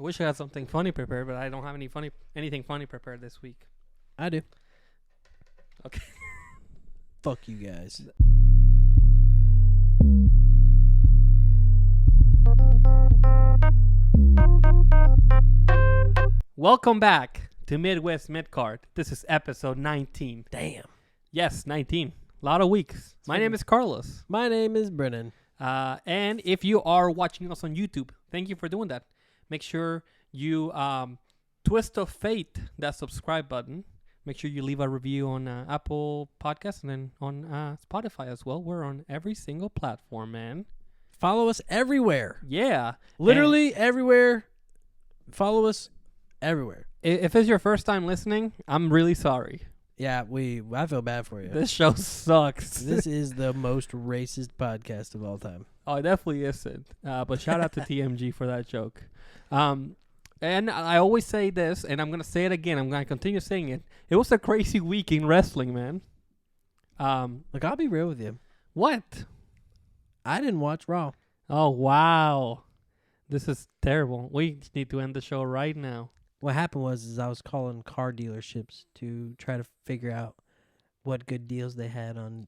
I wish I had something funny prepared, but I don't have anything funny prepared this week. I do. Okay. Fuck you guys. Welcome back to Midwest Midcard. This is episode 19. Damn. Yes, 19. A lot of weeks. My name is Carlos. My name is Brennan. And if you are watching us on YouTube, thank you for doing that. Make sure you twist of fate that subscribe button. Make sure you leave a review on Apple Podcasts and then on Spotify as well. We're on every single platform, man. Follow us everywhere. Yeah. Literally everywhere. Follow us everywhere. If it's your first time listening, I'm really sorry. Yeah, I feel bad for you. This show sucks. This is the most racist podcast of all time. Oh, it definitely isn't. But shout out to TMG for that joke. And I always say this, and I'm going to say it again. I'm going to continue saying it. It was a crazy week in wrestling, man. Look, I'll be real with you. What? I didn't watch Raw. Oh, wow. This is terrible. We need to end the show right now. What happened was I was calling car dealerships to try to figure out what good deals they had on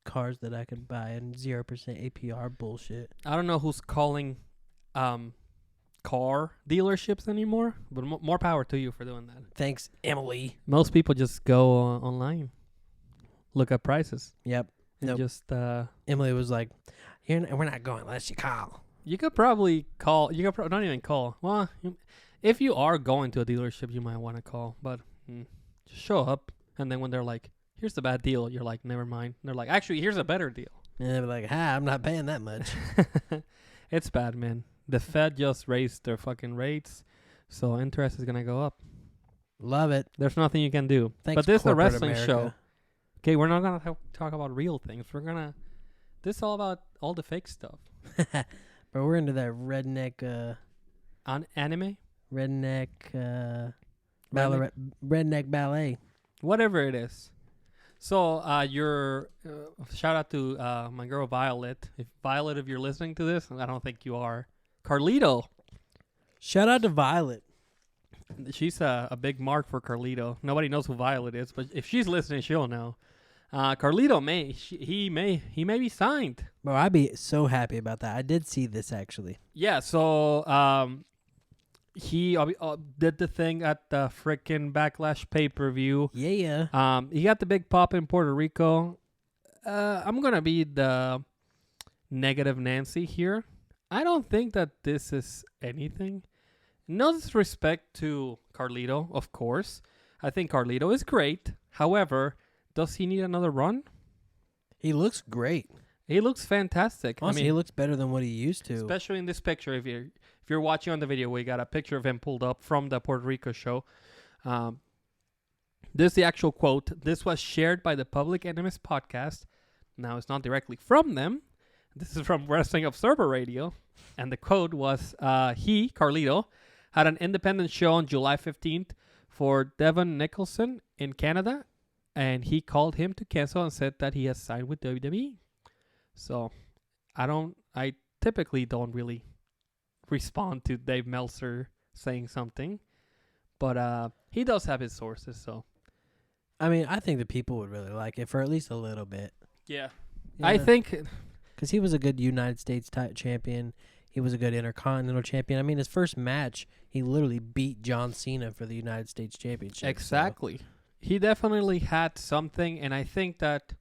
cars that I could buy and 0% APR bullshit. I don't know who's calling car dealerships anymore, but more power to you for doing that. Thanks, Emily. Most people just go online, look at prices. Yep. And Nope. just Emily was like, we're not going unless you call. you could probably call. You could not even call. Well, if you are going to a dealership, you might want to call, but just show up. And then when they're like, "Here's the bad deal," you're like, "Never mind." And they're like, "Actually, here's a better deal." And they'd be like, I'm not paying that much. It's bad, man. The Fed just raised their fucking rates, so interest is gonna go up. Love it. There's nothing you can do. Thanks, but this is a corporate wrestling America. show. Okay, we're not gonna talk about real things. This is all about all the fake stuff. But we're into that redneck, On anime, redneck ballet. whatever it is. So your shout out to my girl Violet. If you're listening to this, and I don't think you are, Carlito. Shout out to Violet. She's a big mark for Carlito. Nobody knows who Violet is, but if she's listening, she'll know. Carlito he may be signed. Bro, I'd be so happy about that. I did see this actually. Yeah. So he did the thing at the Freakin Backlash pay-per-view. Yeah. He got the big pop in Puerto Rico. I'm gonna be the negative Nancy here. I don't think that this is anything. No disrespect to Carlito, of course. I think Carlito is great. However, does he need another run? He looks great. He looks fantastic. Honestly, he looks better than what he used to. Especially in this picture. If you're watching on the video, we got a picture of him pulled up from the Puerto Rico show. This is the actual quote. This was shared by the Public Enemies podcast. Now, it's not directly from them. This is from Wrestling Observer Radio. And the quote was, he, Carlito, had an independent show on July 15th for Devon Nicholson in Canada. And he called him to cancel and said that he has signed with WWE. So, I typically don't really respond to Dave Meltzer saying something. But he does have his sources, so. I mean, I think the people would really like it for at least a little bit. Yeah. You I know? think. Because he was a good United States champion. He was a good Intercontinental champion. I mean, his first match, he literally beat John Cena for the United States Championship. Exactly. So. He definitely had something, and I think that.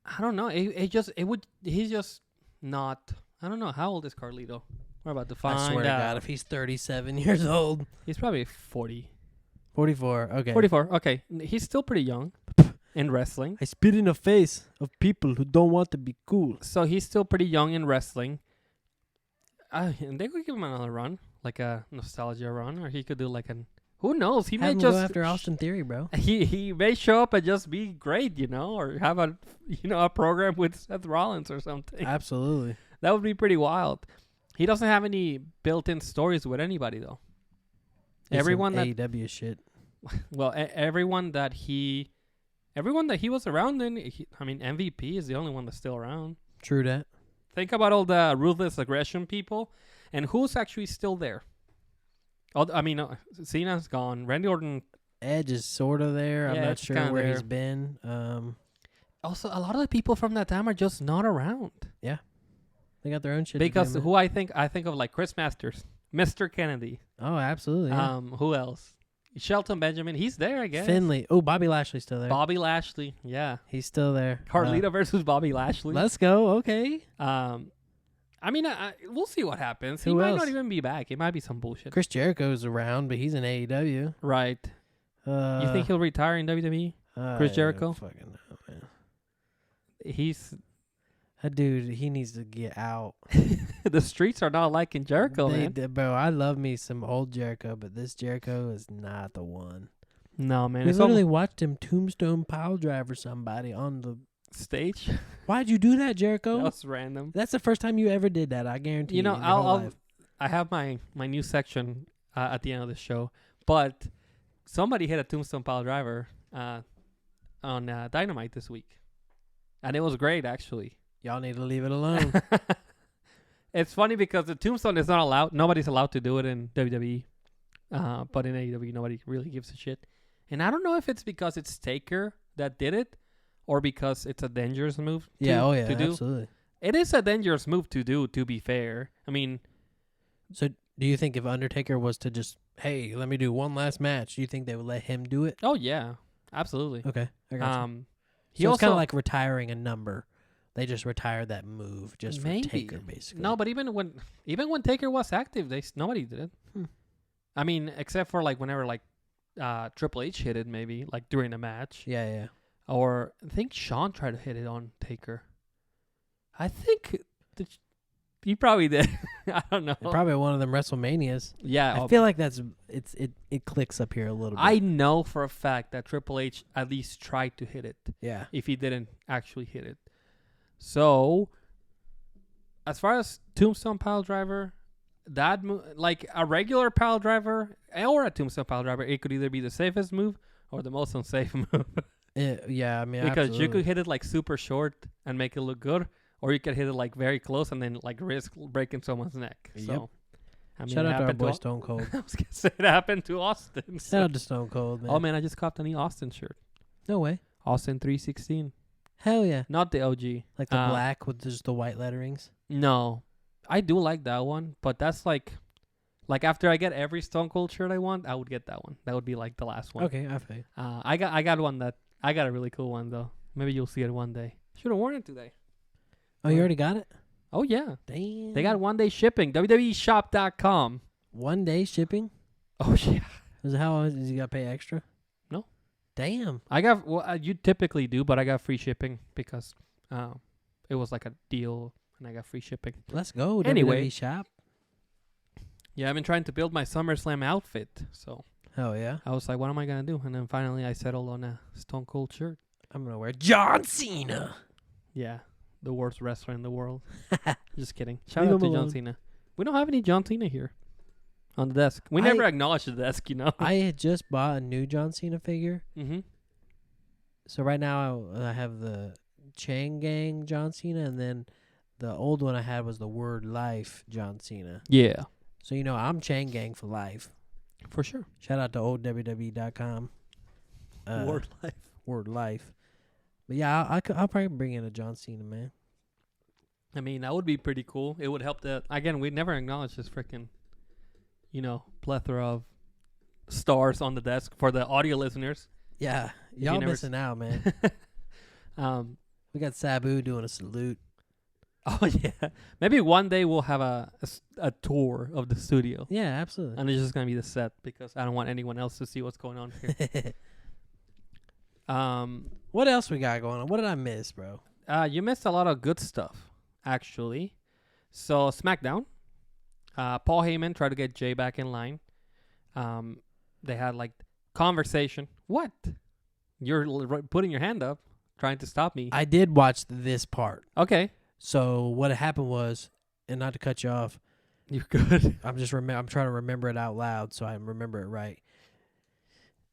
I don't know. He's just not. I don't know. How old is Carlito? We're about to find out. I swear to God, if he's 37 years old. He's probably 40. 44. Okay. 44. Okay. He's still pretty young in wrestling. I spit in the face of people who don't want to be cool. So he's still pretty young in wrestling. And they could give him another run, like a nostalgia run, or he could do like an. Who knows? He may just go after Austin Theory, bro. He may show up and just be great, or have a program with Seth Rollins or something. Absolutely. That would be pretty wild. He doesn't have any built-in stories with anybody though. Everyone that AEW shit. Well, everyone that he was around in. MVP is the only one that's still around. True that. Think about all the ruthless aggression people, and who's actually still there. I mean, Cena's gone. Randy Orton. Edge is sort of there. I'm Yeah, not Edge is sure kinda where there. he's been. Also, a lot of the people from that time are just not around. They got their own shit. Because to do, man. who I think of like Chris Masters, Mr. Kennedy. Oh, absolutely. Yeah. Who else? Shelton Benjamin. He's there, I guess. Finley. Oh, Bobby Lashley's still there. Bobby Lashley. Yeah. He's still there. Carlito versus Bobby Lashley. Let's go. Okay. I mean, we'll see what happens. He Who might else? not even be back. It might be some bullshit. Chris Jericho's around, but he's in AEW. Right. You think he'll retire in WWE? Chris Jericho? Fucking know, man. He's That dude, he needs to get out. the streets are not liking Jericho, man. Bro, I love me some old Jericho, but this Jericho is not the one. No, man. We It's literally almost watched him tombstone pile driver somebody on the... stage. Why'd you do that, Jericho? That was random. That's the first time you ever did that, I guarantee you. You know, in your whole life. I have my new section at the end of the show, but somebody hit a tombstone pile driver on Dynamite this week, and it was great actually. Y'all need to leave it alone. It's funny because the tombstone is not allowed. Nobody's allowed to do it in WWE, but in AEW nobody really gives a shit. And I don't know if it's because it's Taker that did it, or because it's a dangerous move. To do. Absolutely. It is a dangerous move to do. To be fair, I mean. So, do you think if Undertaker was to just, hey, let me do one last match, do you think they would let him do it? Oh yeah, absolutely. Okay, I got you. He So also it's kind of like retiring a number. They just retired that move just for Maybe. Taker, basically. No, but even when Taker was active, nobody did it. I mean, except for like whenever like Triple H hit it, maybe like during a match. Yeah. Or I think Shawn tried to hit it on Taker. I think he probably did. I don't know. Probably one of them WrestleManias. Yeah, I feel like it clicks up here a little bit. I know for a fact that Triple H at least tried to hit it. Yeah. If he didn't actually hit it. So, as far as Tombstone Pile Driver, like a regular pile driver or a Tombstone Pile Driver, it could either be the safest move or the most unsafe move. Yeah, I mean, because absolutely. you could hit it like super short and make it look good, or you could hit it like very close and then like risk breaking someone's neck. Yep. So, I mean, Shout it out to our happened boy Stone Cold. I was gonna say it happened to Austin. Shout out to Stone Cold, man. Oh man, I just copped a new Austin shirt. No way. Austin 316, Hell yeah. not the OG. Like the black with just the white letterings. No, I do like that one, but that's like after I get every Stone Cold shirt I want, I would get that one. That would be like the last one. Okay, I feel you. I got one I got a really cool one though. Maybe you'll see it one day. Should have worn it today. Oh, you already got it? Oh yeah. Damn. They got 1 day shipping. WWEshop.com. 1 day shipping? Oh yeah. Is it how does you got to pay extra? No. Damn. You typically do, but I got free shipping because it was like a deal and I got free shipping. Let's go. Anyway. WWE Shop. Yeah, I've been trying to build my SummerSlam outfit, so Hell yeah. I was like, what am I gonna do? And then finally I settled on a Stone Cold shirt. I'm going to wear John Cena. Yeah, the worst wrestler in the world. Just kidding. Shout Leave out to him John alone. Cena. We don't have any John Cena here on the desk. We never acknowledge the desk, you know. I had just bought a new John Cena figure. Mm-hmm. So right now I have the Chang Gang John Cena, and then the old one I had was the Word Life John Cena. Yeah, So, you know, I'm Chang Gang for life. for sure. Shout out to oldwwe.com. Word life. Word Life. But yeah, I'll probably bring in a John Cena, man. I mean, that would be pretty cool. It would help that. Again, we never acknowledge this freaking, plethora of stars on the desk for the audio listeners. Yeah, you y'all never missing out, man. We got Sabu doing a salute. Oh yeah, maybe one day we'll have a tour of the studio. Yeah, absolutely. And it's just gonna be the set because I don't want anyone else to see what's going on here. What else we got going on? What did I miss, bro? You missed a lot of good stuff, actually. So SmackDown, Paul Heyman tried to get Jey back in line. They had like conversation. What? You're putting your hand up, trying to stop me. I did watch this part. Okay, So what happened was, and not to cut you off, you're good. I'm trying to remember it out loud so I remember it right.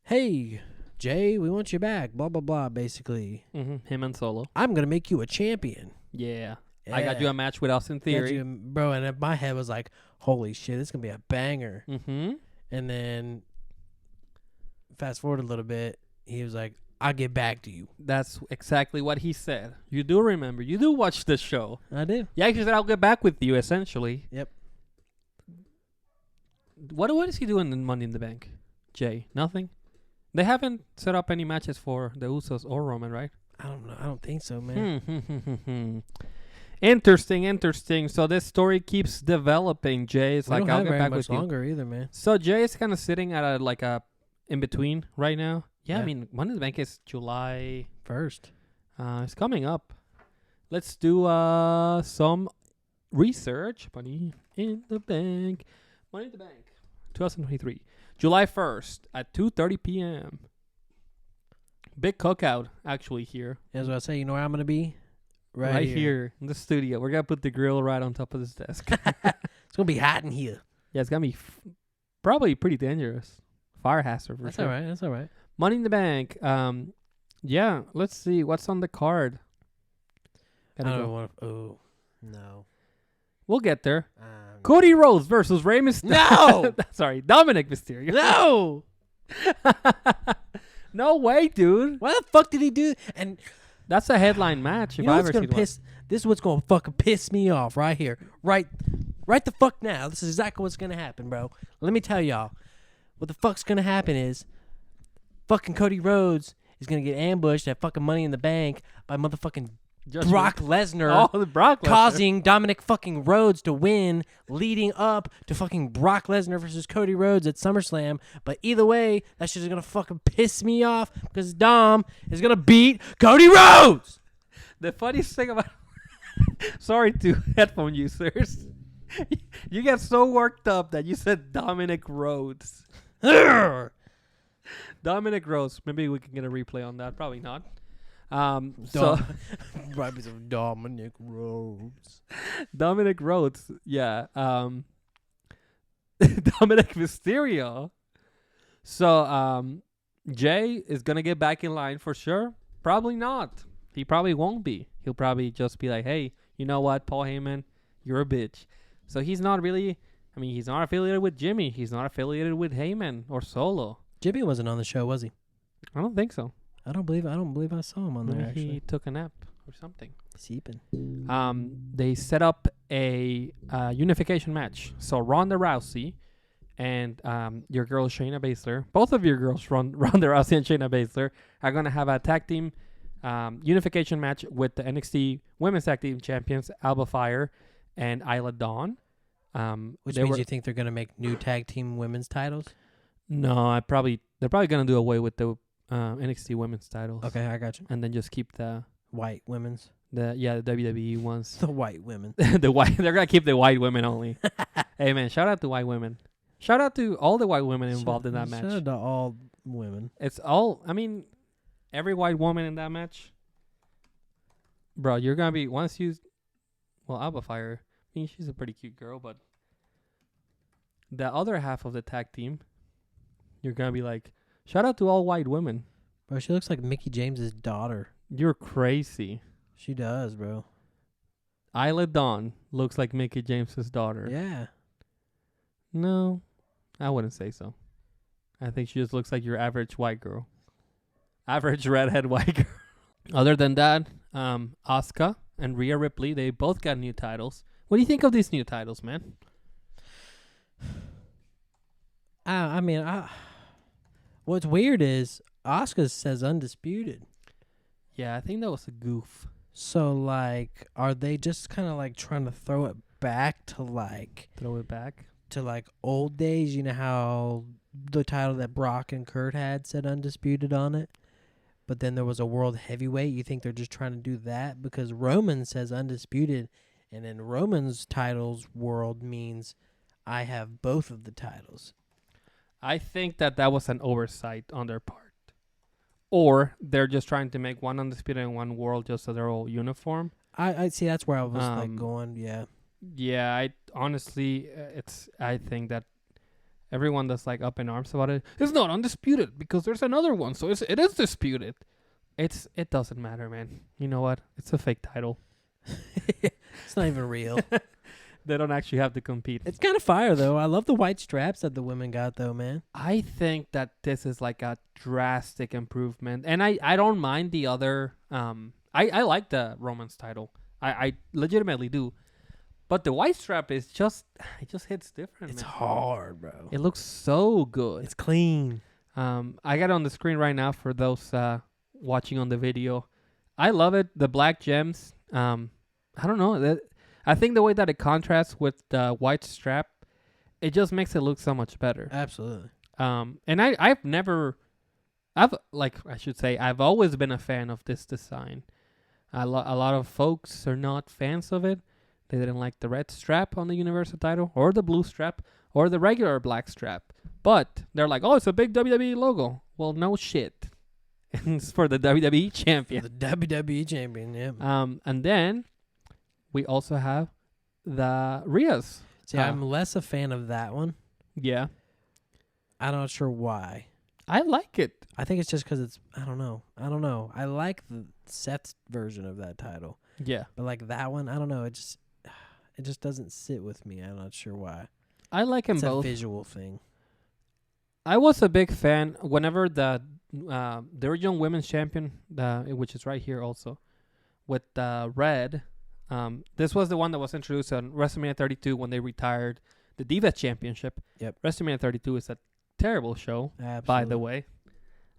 Hey, Jey, we want you back. Blah blah blah. Basically, Him and Solo. I'm gonna make you a champion. Yeah. I got you a match with Austin Theory. Bro, and my head was like, holy shit, this is gonna be a banger. Mm-hmm. And then fast forward a little bit, he was like, "I'll get back to you." That's exactly what he said. You do remember. You do watch the show. I do. Yeah, he said, I'll get back with you, essentially. Yep. What is he doing in Money in the Bank? Jay? Nothing? They haven't set up any matches for the Usos or Roman, right? I don't know. I don't think so, man. Interesting. So this story keeps developing. Jay is We like, don't I'll have get very back much with you. longer either, man. So Jay is kind of sitting at a in between right now. Yeah, I Yeah. mean, Money in the Bank is July. First. It's coming up. Let's do some research. Money in the Bank. 2023. July 1st at 2:30 p.m. Big cookout, actually, here. As I say, you know where I'm going to be? Right here in the studio. We're going to put the grill right on top of this desk. It's going to be hot in here. Yeah, it's going to be probably pretty dangerous. Fire hazard for That's sure. all right. That's all right. Money in the Bank. Yeah, let's see. What's on the card? I don't want to. Oh, no. We'll get there. Cody Rhodes versus Rey Mysterio. No! Sorry, Dominic Mysterio. No! No way, dude. Why the fuck did he do? And That's a headline match. you If know I what's ever gonna seen one. piss? This is what's gonna fucking piss me off right here, right the fuck now. This is exactly what's gonna happen, bro. Let me tell y'all, what the fuck's gonna happen is, fucking Cody Rhodes is gonna get ambushed at fucking Money in the Bank by motherfucking Brock Lesnar. Oh, the Brock Lesnar. Causing Dominic fucking Rhodes to win, leading up to fucking Brock Lesnar versus Cody Rhodes at SummerSlam. But either way, that shit is gonna fucking piss me off because Dom is gonna beat Cody Rhodes. The funniest thing about sorry to headphone users. You get so worked up that you said Dominic Rhodes. Dominic Rhodes. Maybe we can get a replay on that. Probably not. So Probably some Dominic Rhodes. Dominic Rhodes, yeah. Dominic Mysterio. So Jay is gonna get back in line for sure. Probably not. He probably won't be. He'll probably just be like, hey, you know what, Paul Heyman, you're a bitch. So he's not really. I mean, he's not affiliated with Jimmy. He's not affiliated with Heyman or Solo. Jimmy wasn't on the show, was he? I don't think so. I don't believe I saw him on there. Maybe Actually, he took a nap or something. sleeping. They set up a unification match. So Ronda Rousey and your girl Shayna Baszler, both of your girls, Ronda Rousey and Shayna Baszler, are going to have a tag team unification match with the NXT Women's Tag Team Champions Alba Fire and Isla Dawn. Which means you think they're gonna make new tag team women's titles? No, they're probably going to do away with the NXT Women's titles. Okay, I got you. And then just keep the White women's. the WWE ones. The white women. The white. They're gonna keep the white women only. Hey man, shout out to white women. Shout out to all the white women involved in that match. Shout out to all women. It's all. I mean, every white woman in that match, bro. You're gonna be once you. Well, Alba Fire. I mean, she's a pretty cute girl, but the other half of the tag team, you're gonna be like, shout out to all white women. Bro, she looks like Mickey James's daughter. You're crazy. She does, bro. Isla Dawn looks like Mickey James's daughter. Yeah. No, I wouldn't say so. I think she just looks like your average white girl. Average redhead white girl. Other than that, Asuka and Rhea Ripley, they both got new titles. What do you think of these new titles, man? What's weird is Asuka says undisputed. Yeah, I think that was a goof. So, like, are they just kind of, like, trying to throw it back to, like... Throw it back? To, like, old days? You know how the title that Brock and Kurt had said undisputed on it? But then there was a world heavyweight. You think they're just trying to do that? Because Roman says undisputed, and in Roman's titles world means I have both of the titles. I think that was an oversight on their part. Or they're just trying to make one undisputed and one world just so they're all uniform. I see. That's where I was like going. Yeah. Yeah. I honestly, I think that everyone that's like up in arms about it, it's not undisputed because there's another one, so it is disputed. It doesn't matter, man. You know what? It's a fake title. It's not even real. They don't actually have to compete. It's kind of fire though. I love the white straps that the women got though, man. I think that this is like a drastic improvement, and I don't mind the other. I like the Roman's title. I legitimately do, but the white strap is just it just hits different. It's man. hard, bro. It looks so good. It's clean. I got it on the screen right now for those watching on the video. I love it. The black gems. I don't know. I think the way that it contrasts with the white strap, it just makes it look so much better. Absolutely. And I've always been a fan of this design. A lot of folks are not fans of it. They didn't like the red strap on the Universal title, or the blue strap, or the regular black strap. But they're like, oh, it's a big WWE logo. Well, no shit. It's for the WWE champion. The WWE champion, yeah. And then we also have the Rhea's. See, I'm less a fan of that one. Yeah. I'm not sure why. I like it. I think it's just because it's, I don't know. I like the Seth's version of that title. Yeah. But like that one, I don't know. It just doesn't sit with me. I'm not sure why. I like them It's both. a visual thing. I was a big fan whenever the original women's champion, which is right here also, with red. This was the one that was introduced on WrestleMania 32 when they retired the Divas Championship. Yep. WrestleMania 32 is a terrible show, Absolutely. by the way.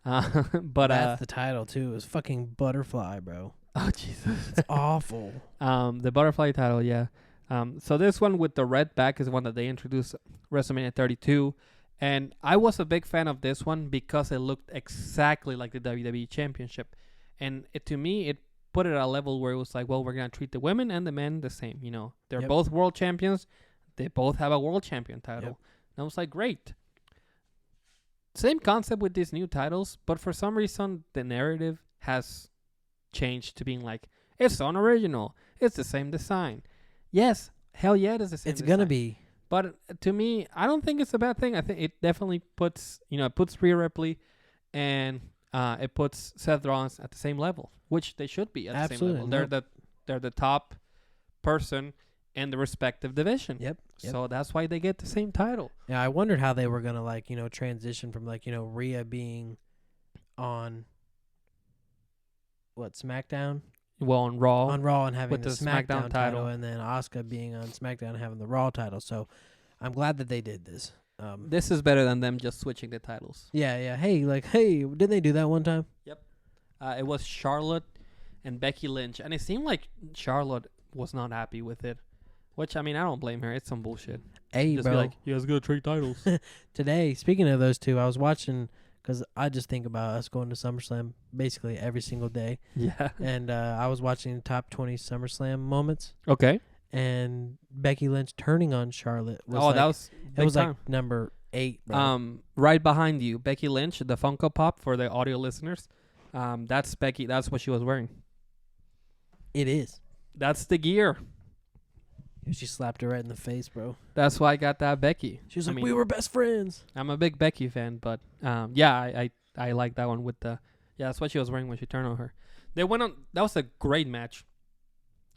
But that's the title too. It was fucking Butterfly, bro. Oh Jesus, It's awful. The butterfly title, yeah. So this one with the red back is one that they introduced WrestleMania 32, and I was a big fan of this one because it looked exactly like the WWE Championship, and to me it put it at a level where it was like, well, we're gonna treat the women and the men the same. You know, they're Yep. both world champions. They both have a world champion title. Yep. And I was like, great. Same concept with these new titles, but for some reason the narrative has changed to being like, it's unoriginal. It's the same design. Yes, hell yeah, it is the same It's design. gonna be. But to me, I don't think it's a bad thing. I think it definitely puts, it puts Rhea Ripley and it puts Seth Rollins at the same level, which they should be at the same level. Absolutely. They're the top person in the respective division. Yep. So that's why they get the same title. Yeah, I wondered how they were gonna transition from Rhea being on SmackDown. Well, on Raw. On Raw and having with the the SmackDown SmackDown title, title. and then Asuka being on SmackDown and having the Raw title. So I'm glad that they did this. This is better than them just switching the titles. Yeah. Hey, didn't they do that one time? It was Charlotte and Becky Lynch, and it seemed like Charlotte was not happy with it. Which, I mean, I don't blame her. It's some bullshit. Hey, Just bro. be like, you guys gotta trade titles. Today, speaking of those two, I was watching because I just think about us going to SummerSlam basically every single day. Yeah. And I was watching the top 20 SummerSlam moments, Okay. and Becky Lynch turning on Charlotte was That was it big was time. like number 8. Bro. Right behind you, Becky Lynch, the Funko Pop for the audio listeners. That's Becky. That's what she was wearing. It is. That's the gear. She slapped her right in the face, bro. That's why I got that Becky. She was I like, mean, "We were best friends." I'm a big Becky fan, but I like that one with the that's what she was wearing when she turned on her. They went on. That was a great match,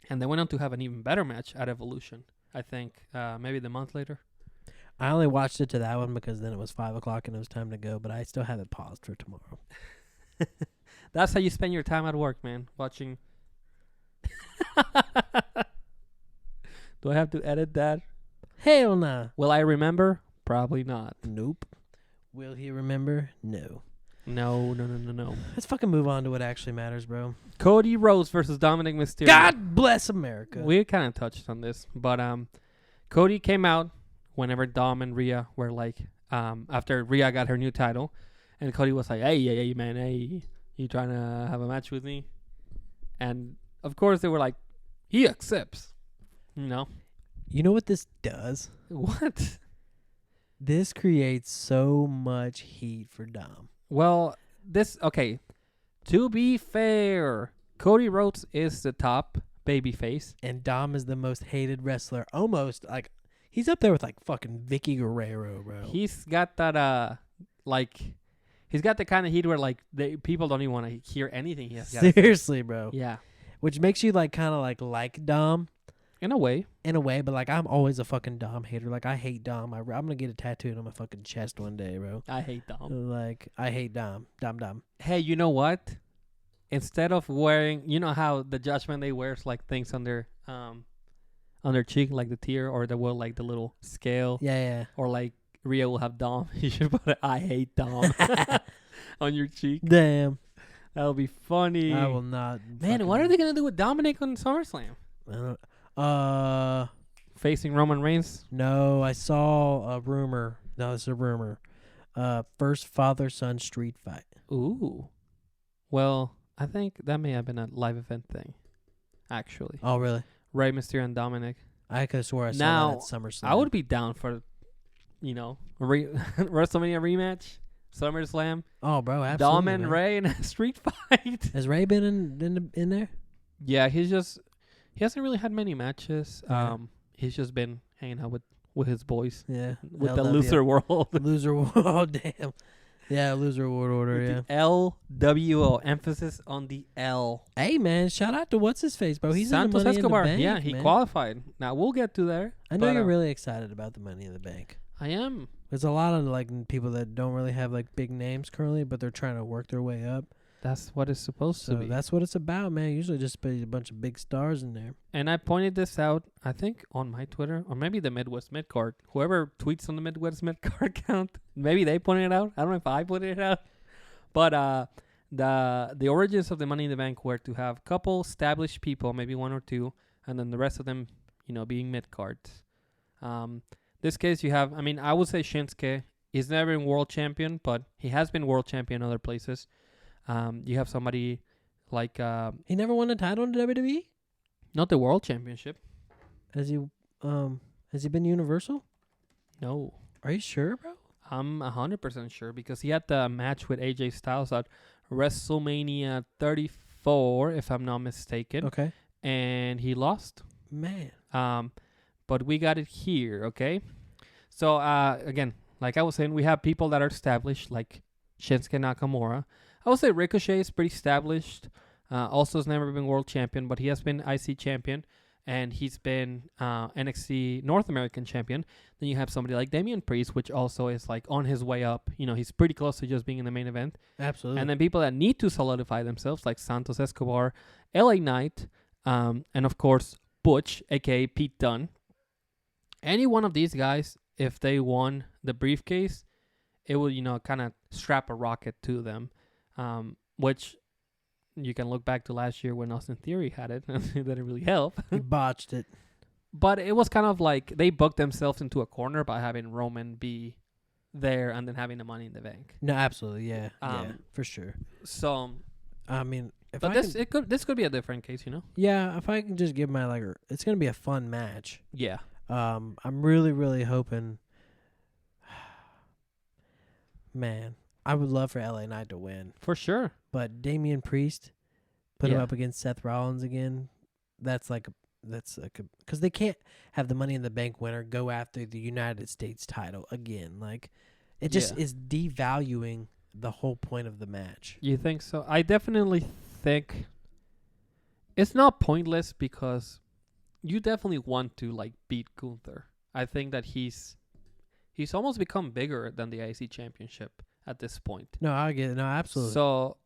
and they went on to have an even better match at Evolution. I think maybe the month later. I only watched it to that one because then it was 5:00 and it was time to go. But I still have it paused for tomorrow. That's how you spend your time at work, man. Watching. Do I have to edit that? Hell nah. Will I remember? Probably not. Nope. Will he remember? No. No. Let's fucking move on to what actually matters, bro. Cody Rhodes versus Dominic Mysterio. God bless America. We kind of touched on this, but Cody came out whenever Dom and Rhea were like, after Rhea got her new title, and Cody was like, hey, man, hey, you trying to have a match with me? And of course they were like, he accepts. You know what this does? What? This creates so much heat for Dom. Well, to be fair, Cody Rhodes is the top babyface. And Dom is the most hated wrestler. Almost like he's up there with like fucking Vicky Guerrero, bro. He's got that he's got the kind of heat where like people don't even want to hear anything he has got to say. Seriously, bro. Yeah. Which makes you like kind of like Dom. In a way. But like I'm always a fucking Dom hater. Like I hate Dom. I'm gonna get it tattooed on my fucking chest one day, bro. I hate Dom. Like I hate Dom. Dom. Hey, you know what? Instead of wearing, you know how the Judgment Day wears like things on their cheek, like the tear, or the like the little scale. Yeah. Or like Rhea will have Dom. You should put a I hate Dom on your cheek. Damn. That'll be funny. I will not. Man, what are they gonna do with Dominic on SummerSlam? Facing Roman Reigns? No, I saw a rumor. No, this is a rumor. First father-son street fight. Ooh. Well, I think that may have been a live event thing, actually. Oh, really? Rey Mysterio and Dominic. I could have swore I saw Now, that at SummerSlam. I would be down for, WrestleMania rematch, SummerSlam. Oh, bro, absolutely. Dom and man. Rey in a street fight. Has Ray been in there? Yeah, he hasn't really had many matches. Yeah. He's just been hanging out with his boys. Yeah. With the Loser World. Loser World. Oh, damn. Yeah, Loser World Order, yeah. The LWO. Emphasis on the L. Hey, man, shout out to what's-his-face, bro. He's Santos in the Money Escobar. in the Bank, Yeah, he man. qualified. Now, we'll get to there. I know you're really excited about the Money in the Bank. I am. There's a lot of, like, people that don't really have, like, big names currently, but they're trying to work their way up. That's what it's supposed to So be. that's what it's about, man. Usually just be a bunch of big stars in there. And I pointed this out, I think, on my Twitter, or maybe the Midwest Midcard. Whoever tweets on the Midwest Midcard account, maybe they pointed it out. I don't know if I pointed it out. But the origins of the Money in the Bank were to have a couple established people, maybe one or two, and then the rest of them, being mid-cards. This case, you have, I would say Shinsuke. He's never been world champion, but he has been world champion in other places. You have somebody like... he never won a title in WWE? Not the world championship. Has he been Universal? No. Are you sure, bro? I'm 100% sure because he had the match with AJ Styles at WrestleMania 34, if I'm not mistaken. Okay. And he lost. Man. But we got it here, okay? So, again, like I was saying, we have people that are established, like Shinsuke Nakamura. I would say Ricochet is pretty established. Also has never been world champion, but he has been IC champion. And he's been NXT North American champion. Then you have somebody like Damian Priest, which also is like on his way up. He's pretty close to just being in the main event. Absolutely. And then people that need to solidify themselves, like Santos Escobar, LA Knight, and of course Butch, aka Pete Dunne. Any one of these guys, if they won the briefcase, it will kind of strap a rocket to them, which. You can look back to last year when Austin Theory had it, and it didn't really help. He botched it. But it was kind of like they booked themselves into a corner by having Roman be there and then having the Money in the Bank. No, absolutely, yeah, for sure. So, this could be a different case, Yeah, if I can just give my it's gonna be a fun match. Yeah. I'm really, really hoping. Man, I would love for LA Knight to win. For sure. But Damian Priest, put him up against Seth Rollins again. That's because they can't have the Money in the Bank winner go after the United States title again. Like, it just is devaluing the whole point of the match. You think so? I definitely think it's not pointless because you definitely want to beat Gunther. I think that he's almost become bigger than the IC championship at this point. No, I get it. No, absolutely. So,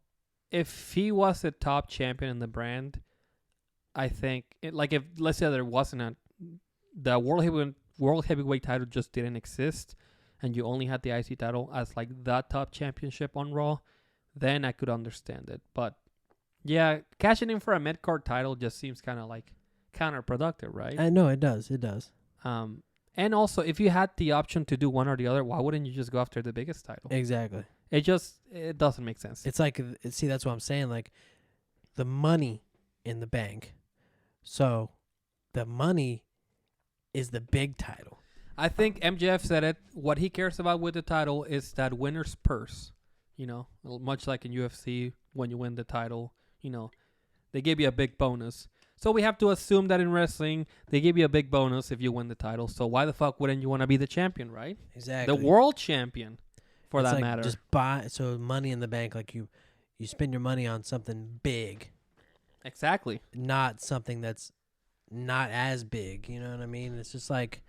if he was the top champion in the brand, I think, if let's say there wasn't the world heavyweight title just didn't exist, and you only had the IC title as the top championship on Raw, then I could understand it. But yeah, cashing in for a mid-card title just seems kind of counterproductive, right? No, it does. It does. And also, if you had the option to do one or the other, why wouldn't you just go after the biggest title? Exactly. It doesn't make sense. It's see, that's what I'm saying. The Money in the Bank. So, the money is the big title. I think MJF said it. What he cares about with the title is that winner's purse. Much like in UFC, when you win the title, they give you a big bonus. So we have to assume that in wrestling, they give you a big bonus if you win the title. So why the fuck wouldn't you want to be the champion, right? Exactly. The world champion, for that matter. Just buy. So Money in the Bank, you spend your money on something big. Exactly. Not something that's not as big. You know what I mean? It's just like,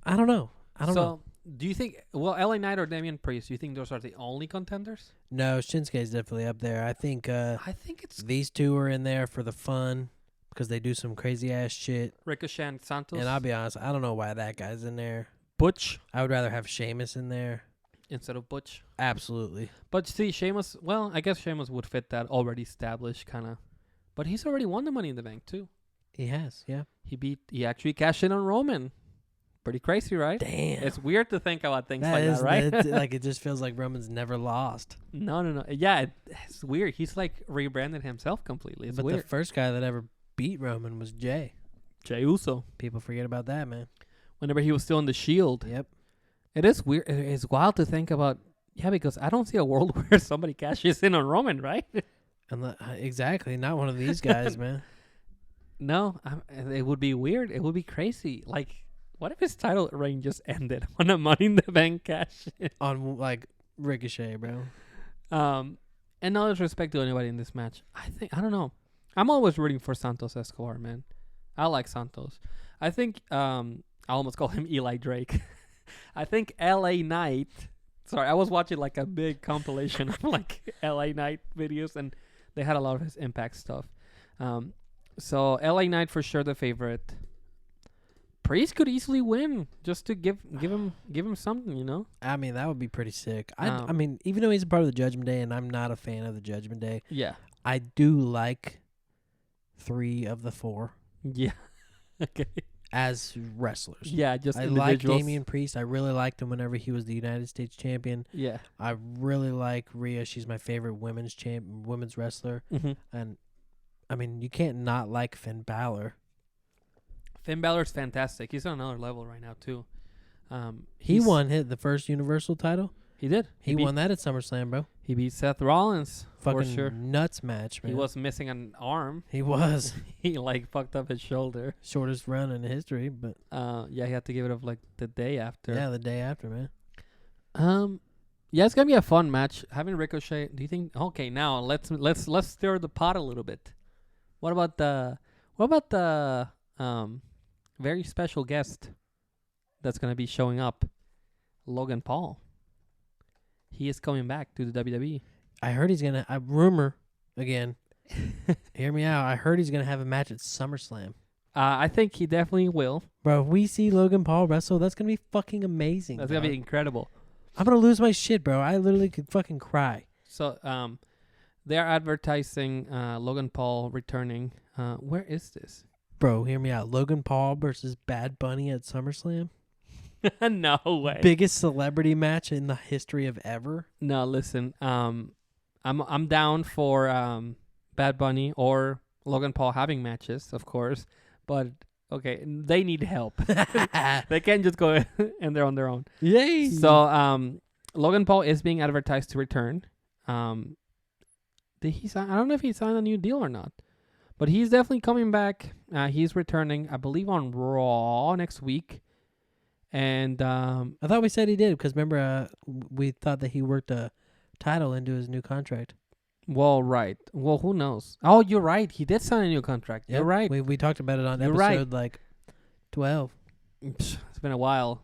I don't know. I don't know. Do you think, LA Knight or Damian Priest, do you think those are the only contenders? No, Shinsuke's definitely up there. I think I think it's these two are in there for the fun because they do some crazy ass shit. Ricochet and Santos. And I'll be honest, I don't know why that guy's in there. Butch I would rather have Sheamus in there. instead of Butch. Absolutely. But see, Sheamus, I guess Sheamus would fit that already established kind of. But he's already won the Money in the Bank, too. He has, yeah. He actually cashed in on Roman. Pretty crazy, right? Damn. It's weird to think about things That right? like, it just feels like Roman's never lost. No. Yeah, it's weird. He's like rebranded himself completely. It's But weird. the first guy that ever beat Roman was Jey. Jey Uso. People forget about that, man. Whenever he was still in the Shield. Yep. It is weird. It's wild to think about. Yeah, because I don't see a world where somebody cashes in on Roman, right? Exactly. Not one of these guys, man. No, it would be weird. It would be crazy. Like, what if his title reign just ended on a Money in the Bank cash? On, like, Ricochet, bro. And no disrespect to anybody in this match. I don't know. I'm always rooting for Santos Escobar, man. I like Santos. I think, I almost call him Eli Drake. I think LA Knight. Sorry, I was watching like a big compilation of like LA Knight videos, and they had a lot of his Impact stuff. So LA Knight for sure the favorite. Priest could easily win just to give him something, you know. I mean, that would be pretty sick. I mean, even though he's a part of the Judgment Day, and I'm not a fan of the Judgment Day, Yeah. I do like 3 of the 4 Yeah. Okay. as wrestlers. Yeah, just I like individuals. Damian Priest. I really liked him whenever he was the United States champion. Yeah. I really like Rhea. She's my favorite women's wrestler. Mm-hmm. And I mean, you can't not like Finn Balor. Finn Balor's fantastic. He's on another level right now too. He won the first Universal title. He did. He won that at SummerSlam, bro. He beat Seth Rollins Fucking for sure. nuts match, man. He was missing an arm. He was. He like fucked up his shoulder. Shortest run in history, but Yeah, he had to give it up like the day after. yeah, the day after, man. Yeah, it's gonna be a fun match. Having Ricochet. Do you think? Okay, now let's stir the pot a little bit. What about the very special guest that's gonna be showing up? Logan Paul. He is coming back to the WWE. I heard he's gonna. Rumor again. Hear me out. I heard he's gonna have a match at SummerSlam. I think he definitely will. Bro, if we see Logan Paul wrestle, that's gonna be fucking amazing. That's gonna be incredible. I'm gonna lose my shit, bro. I literally could fucking cry. So, they're advertising Logan Paul returning. Where is this? Bro, hear me out. Logan Paul versus Bad Bunny at SummerSlam. No way. Biggest celebrity match in the history of ever. No, listen. I'm down for Bad Bunny or Logan Paul having matches, of course. But okay, they need help. They can't just go and they're on their own. Yay! So Logan Paul is being advertised to return. Did he sign? I don't know if he signed a new deal or not. But he's definitely coming back. He's returning, I believe, on Raw next week. And I thought we said he did because remember we thought that he worked a title into his new contract. Well, right. Well, who knows? Oh, you're right. He did sign a new contract. Yep. You're right. We talked about it on You're episode right. like 12. It's been a while.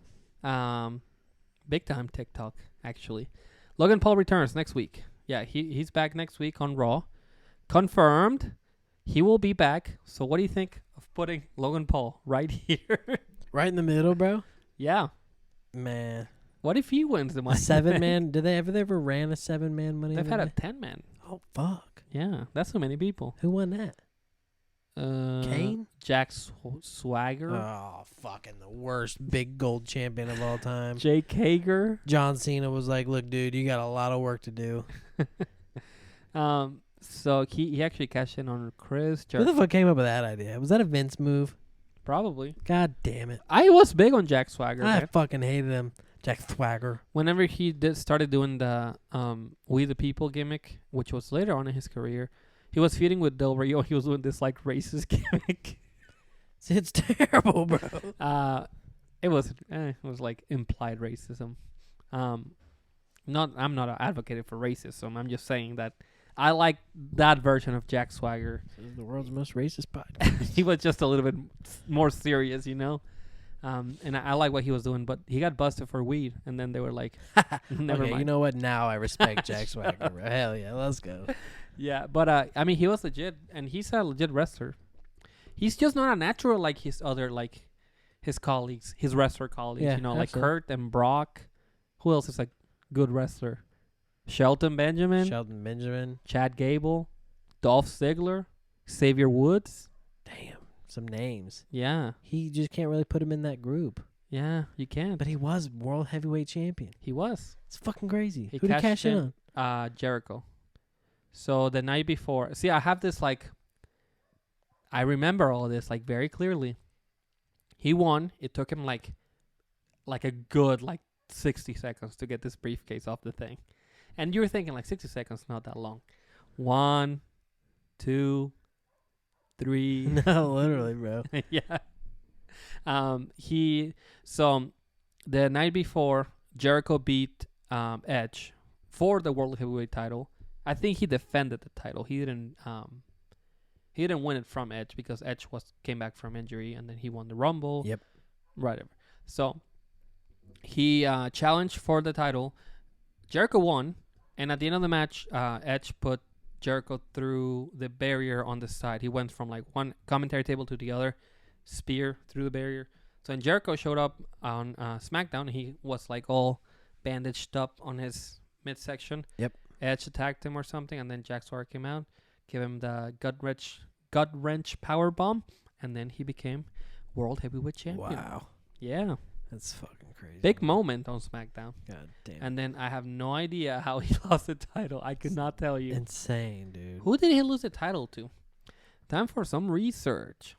Big time TikTok, actually. Logan Paul returns next week. Yeah, he's back next week on Raw. Confirmed. He will be back. So what do you think of putting Logan Paul right here? Right in the middle, bro? Yeah. Man. What if he wins the A Money? 7-man? Did they ever ran a 7-man Money? They've had a 10-man. Oh, fuck. Yeah, that's so many people. Who won that? Kane? Jack Swagger. Oh, fucking the worst big gold champion of all time. Jake Hager. John Cena was like, look, dude, you got a lot of work to do. So he actually cashed in on Chris Who the fuck came up with that idea? Was that a Vince move? Probably. God damn it. I was big on Jack Swagger. I man. fucking hated him. Jack Swagger. Whenever he started doing the We the People gimmick, which was later on in his career, he was feuding with Del Rio. He was doing this like racist gimmick. It's terrible, bro. It was like implied racism. I'm not an advocate for racism. I'm just saying that I like that version of Jack Swagger. This is the world's most racist podcast. He was just a little bit more serious, and I like what he was doing, but he got busted for weed, and then they were like, never mind. You know what? Now I respect Jack Swagger, bro. Hell yeah, let's go. Yeah, but I mean, he was legit, and he's a legit wrestler. He's just not a natural like his other, like, his colleagues, his wrestler colleagues, Yeah, like absolutely. Kurt and Brock. Who else is a good wrestler? Shelton Benjamin, Sheldon Benjamin. Chad Gable, Dolph Ziggler, Xavier Woods. Damn, some names. Yeah, He just can't really put him in that group. yeah, you can. But he was world heavyweight champion. He was. It's fucking crazy. He Who did he cashed cash in in. on? Jericho. So the night before, see, I have this like, I remember all this like very clearly. He won. It took him like a good like 60 seconds to get this briefcase off the thing, and you're thinking like 60 seconds, not that long. 1, 2, 3. No, literally, bro. Yeah. So the night before, Jericho beat Edge for the World Heavyweight title. I think he defended the title. He didn't win it from Edge because Edge came back from injury, and then he won the Rumble. Yep. Whatever. So he challenged for the title. Jericho won, and at the end of the match, Edge put Jericho through the barrier on the side. He went from like one commentary table to the other, spear through the barrier. So when Jericho showed up on SmackDown, he was like all bandaged up on his midsection. Yep. Edge attacked him or something, and then Jack Swagger came out, gave him the gut wrench power bomb, and then he became World Heavyweight Champion. Wow. Yeah. That's fucking crazy. Big moment on SmackDown. God damn. And then I have no idea how he lost the title. I could not tell you. Insane, dude. Who did he lose the title to? Time for some research.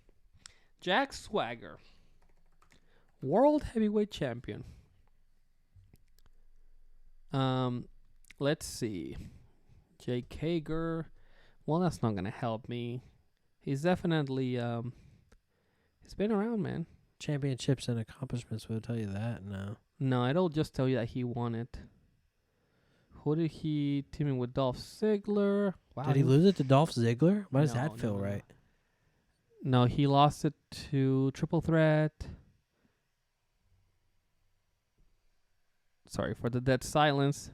Jack Swagger, World Heavyweight Champion. Let's see. Jake Hager. Well, that's not gonna help me. He's definitely he's been around, man. Championships and accomplishments will tell you that. No, it'll just tell you that he won it. Who did he team in with? Dolph Ziggler. Wow, Did he lose it to Dolph Ziggler? Why does No, that feel no, no. right? No, he lost it to Triple Threat. Sorry for the dead silence.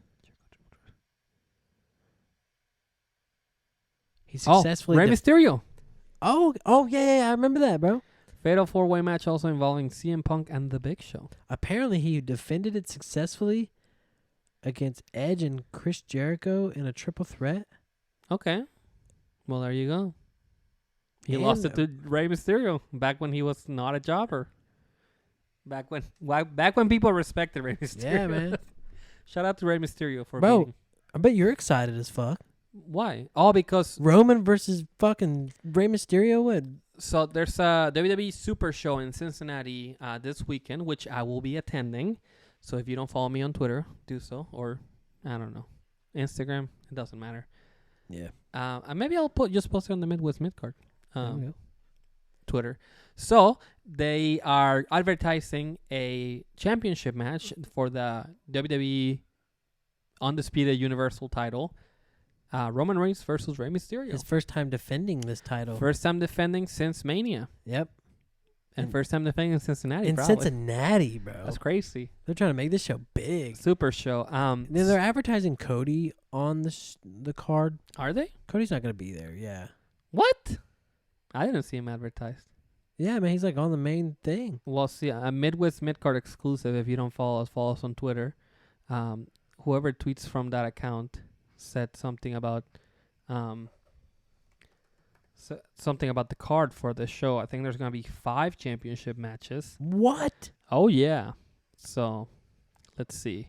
He successfully. Rey Mysterio. Oh, yeah, I remember that, bro. Fatal 4-way match also involving CM Punk and The Big Show. Apparently, he defended it successfully against Edge and Chris Jericho in a triple threat. Okay. Well, there you go. He And- lost it to Rey Mysterio back when he was not a jobber. Back when people respected Rey Mysterio. Yeah, man. Shout out to Rey Mysterio for Bro. beating. I bet you're excited as fuck. Why? All because Roman versus fucking Rey Mysterio. What? so there's a WWE Super Show in Cincinnati this weekend, which I will be attending. So if you don't follow me on Twitter, do so, or I don't know, Instagram. It doesn't matter. Yeah. And maybe I'll just post it on the Midwest Midcard There we go. Twitter. So they are advertising a championship match for the WWE Undisputed Universal title. Roman Reigns versus Rey Mysterio. His first time defending this title. First time defending since Mania. Yep. And first time defending in Cincinnati. In probably. Cincinnati, bro. That's crazy. They're trying to make this show big. Super show. They're advertising Cody on the card. Are they? Cody's not going to be there, yeah. What? I didn't see him advertised. Yeah, man, he's like on the main thing. Well, see, a Midwest Midcard exclusive. If you don't follow us on Twitter. Whoever tweets from that account said something about the card for the show. I think there's going to be 5 championship matches. What? Oh, yeah. So, let's see.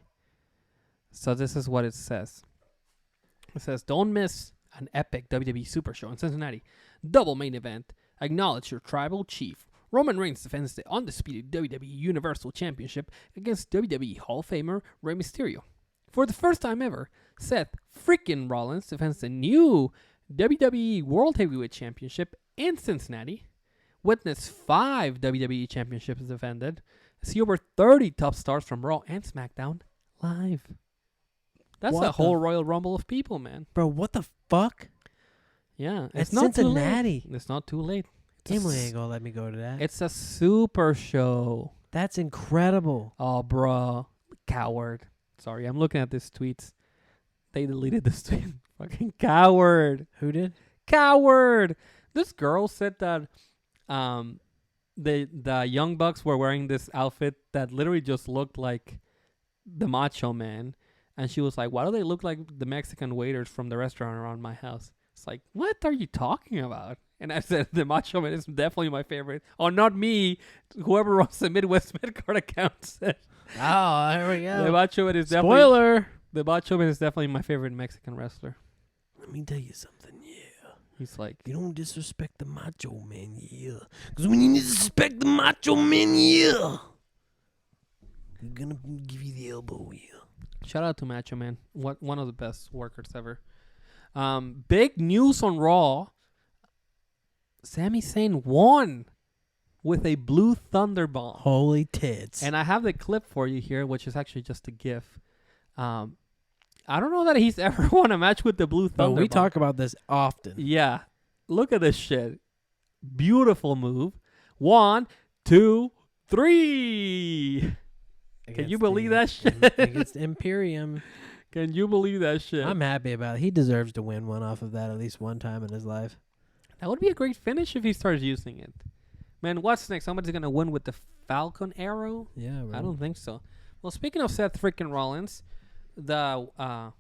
So, this is what it says. It says, don't miss an epic WWE Super Show in Cincinnati. Double main event. Acknowledge your tribal chief. Roman Reigns defends the undisputed WWE Universal Championship against WWE Hall of Famer Rey Mysterio. For the first time ever, Seth Freakin Rollins defends the new WWE World Heavyweight Championship in Cincinnati. Witness 5 WWE Championships defended. See over 30 top stars from Raw and SmackDown live. That's What a whole the- Royal Rumble of people, man. Bro, what the fuck? Yeah, At it's not Cincinnati. too late. It's not too late. It's a Emily s- ain't gonna let me go to that. It's a super show. That's incredible. Oh, bruh. Coward. Sorry, I'm looking at these tweets. They deleted this tweet. Fucking coward. Who did? Coward. This girl said that the Young Bucks were wearing this outfit that literally just looked like the Macho Man. And she was like, why do they look like the Mexican waiters from the restaurant around my house? It's like, what are you talking about? And I said, the Macho Man is definitely my favorite. Oh, not me. Whoever runs the Midwest Midcard account said. Oh, here we The go. Macho Man is definitely Spoiler. the Macho Man is definitely my favorite Mexican wrestler. Let me tell you something, yeah. He's like, You don't disrespect the Macho Man, yeah. Because when you disrespect the Macho Man, yeah, you're gonna give you the elbow, yeah. shout out to Macho Man, one of the best workers ever. Big news on Raw. Sami Zayn won with a blue thunder bomb. Holy tits. And I have the clip for you here, which is actually just a GIF. I don't know that he's ever won a match with the blue but thunder we bomb. talk about this often. Yeah. Look at this shit. Beautiful move. 1, 2, 3. Can you believe that shit? Against Imperium. Can you believe that shit? I'm happy about it. He deserves to win one off of that at least one time in his life. That would be a great finish if he starts using it. Man, what's next? Somebody's going to win with the Falcon Arrow? Yeah, bro. I don't think so. Well, speaking of Seth freaking Rollins, the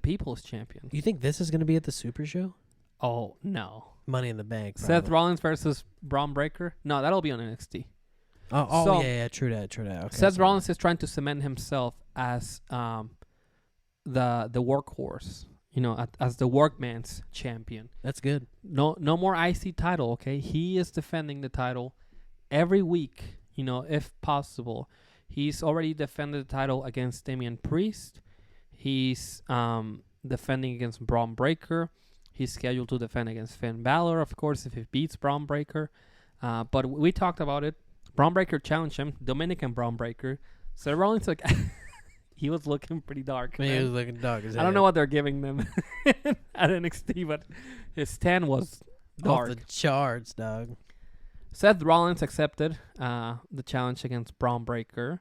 People's Champion. You think this is going to be at the Super Show? Oh, no. Money in the Bank. Seth probably. Rollins versus Braun Breaker? No, that'll be on NXT. Oh, So- yeah, true that. Okay, Seth sorry. Rollins is trying to cement himself as the workhorse, as the workman's champion. That's good. No more IC title, okay? He is defending the title every week, if possible. He's already defended the title against Damian Priest. He's defending against Braun Breaker. He's scheduled to defend against Finn Balor, of course, if he beats Braun Breaker. But we talked about it. Braun Breaker challenged him, Dominican Braun Breaker. Seth Rollins, he was looking pretty dark. Man, he man. was looking dog as I don't know what they're giving them at NXT, but his stand was dark. Off the charts, dog. Seth Rollins accepted the challenge against Braun Breaker,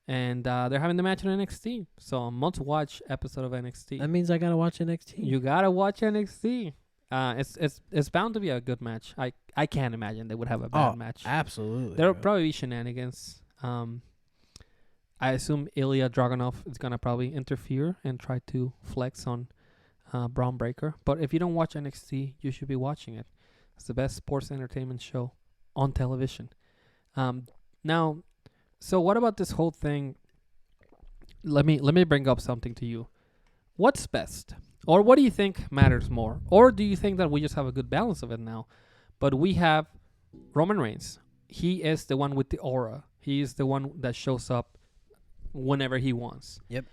and they're having the match on NXT. So a must-watch episode of NXT. That means I gotta watch NXT. You gotta watch NXT. It's bound to be a good match. I can't imagine they would have a bad match. Absolutely. There'll bro. probably be shenanigans. I assume Ilya Dragunov is gonna probably interfere and try to flex on Braun Breaker. But if you don't watch NXT, you should be watching it. It's the best sports entertainment show on television. Now, so what about this whole thing? Let me bring up something to you. What's best? Or what do you think matters more? Or do you think that we just have a good balance of it now? But we have Roman Reigns. He is the one with the aura. He is the one that shows up whenever he wants. Yep.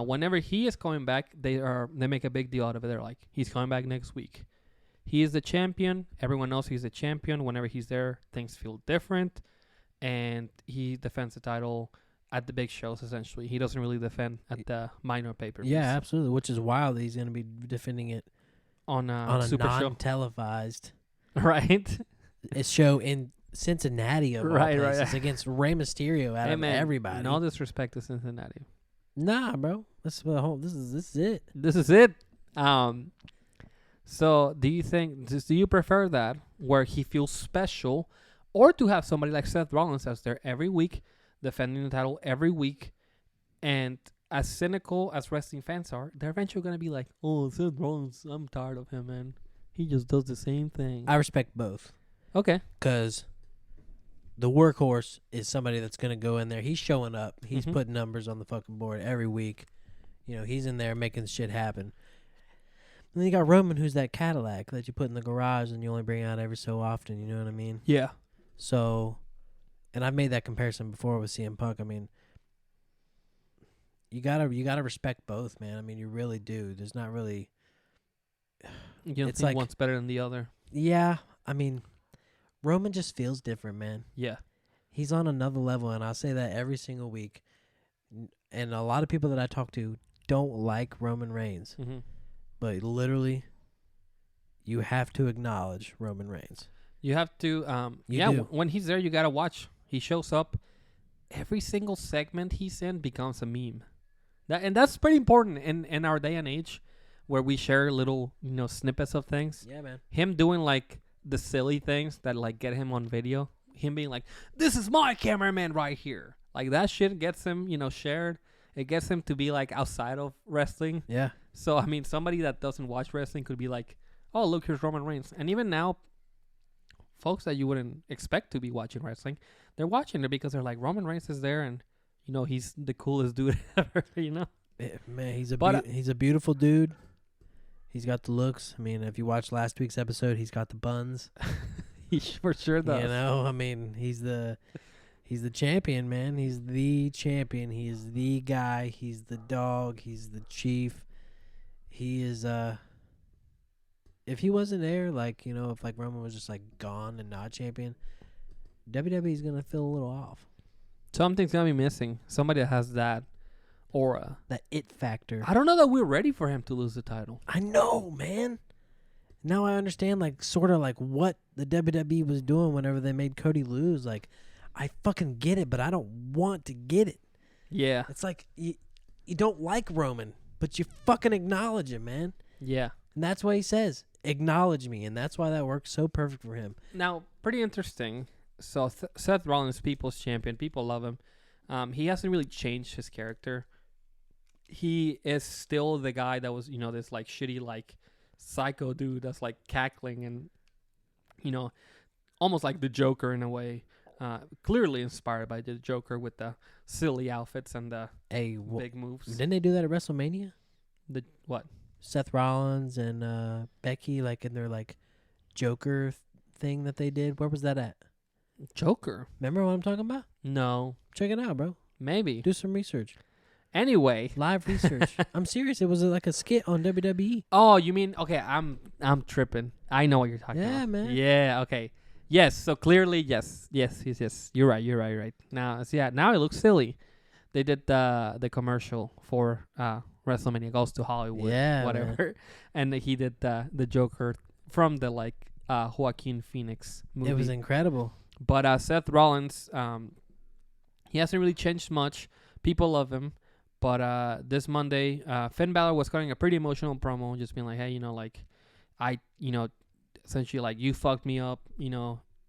Whenever he is coming back, they make a big deal out of it. They're like, he's coming back next week. He is the champion. Everyone knows he's the champion. Whenever he's there, things feel different. And he defends the title at the big shows, essentially. He doesn't really defend at the minor pay-per-views. Yeah, absolutely. Which is wild that he's going to be defending it On on a Super Show. non-televised Right? show in Cincinnati of all Right, places right. against Rey Mysterio out Hey, of man, everybody. no disrespect to Cincinnati. Nah, bro. This is it. This is it. So do you prefer that where he feels special, or to have somebody like Seth Rollins that's there every week, defending the title every week, and as cynical as wrestling fans are, they're eventually going to be like, oh, Seth Rollins, I'm tired of him, man. He just does the same thing. I respect both. Okay. Because the workhorse is somebody that's going to go in there. He's showing up. He's Mhm. putting numbers on the fucking board every week. He's in there making shit happen. And then you got Roman, who's that Cadillac that you put in the garage and you only bring out every so often. You know what I mean? Yeah. So, and I've made that comparison before with CM Punk. I mean, you gotta respect both, man. I mean, you really do. There's not really. You don't It's think like- one's better than the other. Yeah, I mean, Roman just feels different, man. Yeah. He's on another level, and I'll say that every single week. And a lot of people that I talk to don't like Roman Reigns, but literally, you have to acknowledge Roman Reigns. You have to, when he's there, you gotta watch. He shows up. Every single segment he's in becomes a meme. That's pretty important in our day and age, where we share little snippets of things. Yeah, man. Him doing like the silly things that like get him on video. Him being like, "This is my cameraman right here." Like that shit gets him, shared. It gets him to be like outside of wrestling. Yeah. So I mean, somebody that doesn't watch wrestling could be like, "Oh, look, here's Roman Reigns." And even now, folks that you wouldn't expect to be watching wrestling, they're watching it because they're like, Roman Reigns is there, and he's the coolest dude ever. Man, he's a beautiful dude. He's got the looks. I mean, if you watch last week's episode, he's got the buns. He for sure does. I mean, he's the champion, man. He's the champion. He is the guy. He's the dog. He's the chief. He is if he wasn't there, like, if like Roman was just like gone and not champion, WWE's gonna feel a little off. Something's gonna be missing. Somebody that has that aura, that it factor. I don't know that we're ready for him to lose the title. I know, man. Now I understand, like, sort of like what the WWE was doing whenever they made Cody lose. Like, I fucking get it, but I don't want to get it. Yeah. It's like you don't like Roman, but you fucking acknowledge him, man. Yeah. And that's what he says. Acknowledge me, and that's why that works so perfect for him. Now, pretty interesting. So Seth Rollins, people's champion, people love him. He hasn't really changed his character. He is still the guy that was, this like shitty, like psycho dude that's like cackling and, almost like the Joker in a way. Clearly inspired by the Joker with the silly outfits and the big moves. Didn't they do that at WrestleMania? The what? Seth Rollins and Becky, like in their like Joker thing that they did. Where was that at? Joker. Remember what I'm talking about? No. Check it out, bro. Maybe. Do some research. Anyway. Live research. I'm serious. It was like a skit on WWE. Oh, you mean, okay, I'm tripping. I know what you're talking about. Yeah, man. Yeah, okay. Yes, so clearly, yes. You're right. Now, now it looks silly. They did the commercial for WrestleMania Goes to Hollywood, whatever. Man. And he did the Joker from the Joaquin Phoenix movie. It was incredible. But Seth Rollins, he hasn't really changed much. People love him. But this Monday, Finn Balor was cutting a pretty emotional promo, just being like, hey, essentially, like, you fucked me up.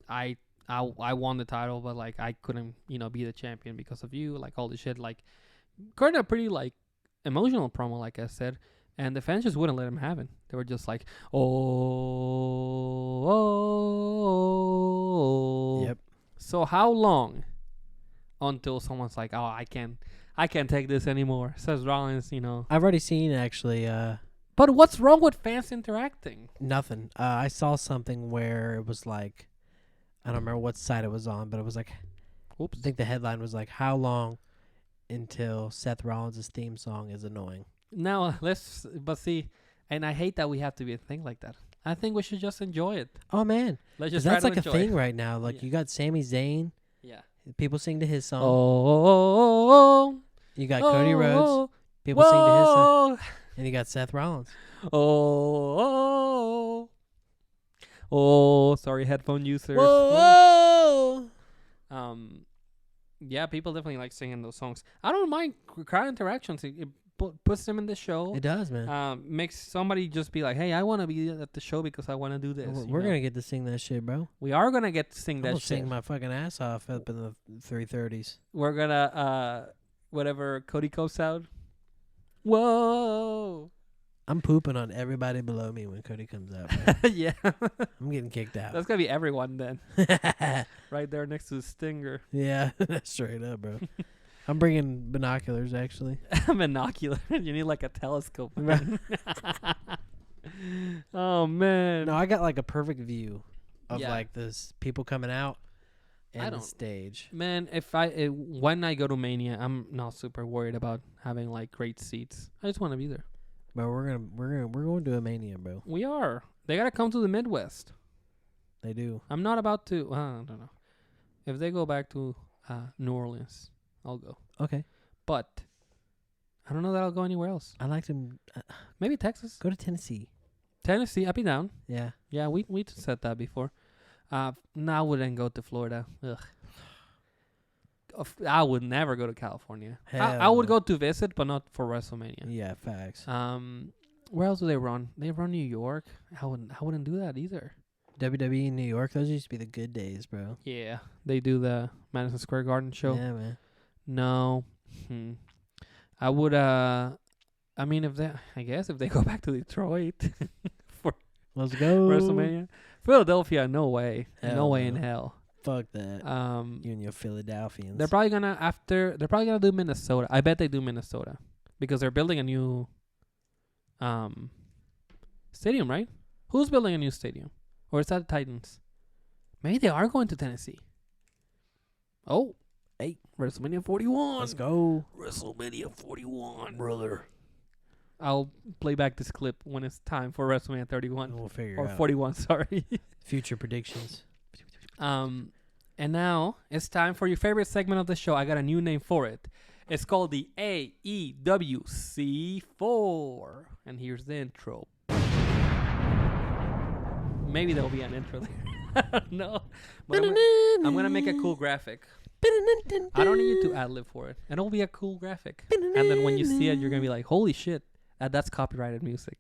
I won the title, but, like, I couldn't, be the champion because of you. Like, all this shit. Like, cutting a pretty, like, emotional promo, like I said. And the fans just wouldn't let him have it. They were just like, oh. Yep. So how long until someone's like, oh, I can't take this anymore? Says Rollins, I've already seen, actually. But what's wrong with fans interacting? Nothing. I saw something where it was like, I don't remember what site it was on, but it was like, oops. I think the headline was like, how long until Seth Rollins' theme song is annoying? Now, but see, and I hate that we have to be a thing like that. I think we should just enjoy it. Oh, man. Let's that's like a thing right now. Like, you got Sami Zayn. Yeah. People sing to his song. Oh. You got Cody Rhodes. People sing to his song. And you got Seth Rollins. Oh. Sorry, headphone users. Whoa. Yeah, people definitely like singing those songs. I don't mind crowd interactions. It puts them in the show. It does, man. Makes somebody just be like, hey, I want to be at the show because I want to do this. We're going to get to sing that shit, bro. We are going to get to sing that shit. Sing my fucking ass off up in the 330s. We're going to, whatever Cody comes out. Whoa. I'm pooping on everybody below me when Cody comes out. Yeah. I'm getting kicked out. That's going to be everyone then. Right there next to the Stinger. Yeah, straight up, bro. I'm bringing binoculars, actually. Binocular? You need like a telescope. Oh, man. No, I got like a perfect view of like this people coming out and the stage. Man, when I go to Mania, I'm not super worried about having like great seats. I just want to be there. But we're going to a Mania, bro. We are. They gotta come to the Midwest. They do. I'm not about to. I don't know. If they go back to New Orleans, I'll go. Okay. But I don't know that I'll go anywhere else. I liked him. Maybe Texas. Go to Tennessee. Tennessee, I'd be down. Yeah. Yeah, we said that before. Now I wouldn't go to Florida. Ugh. I would never go to California. I would go to visit, but not for WrestleMania. Yeah, facts. Where else do they run? They run New York. I wouldn't do that either. WWE in New York, those used to be the good days, bro. Yeah, they do the Madison Square Garden show. Yeah, man. No. I would I mean if they go back to Detroit for Let's go. WrestleMania. Philadelphia, no way. Hell no way no. in hell. Fuck that. You and your Philadelphians. They're probably gonna do Minnesota. I bet they do Minnesota. Because they're building a new stadium, right? Who's building a new stadium? Or is that the Titans? Maybe they are going to Tennessee. Oh, hey, WrestleMania 41. Let's go. WrestleMania 41, brother. I'll play back this clip when it's time for WrestleMania 31. We'll figure or it out. 41, sorry. Future predictions. And now it's time for your favorite segment of the show. I got a new name for it. It's called the AEW C4. And here's the intro. Maybe there'll be an intro there. I don't know. But I'm going to make a cool graphic. I don't need you to ad-lib for it. It'll be a cool graphic. And then when you see it, you're going to be like, holy shit, that's copyrighted music.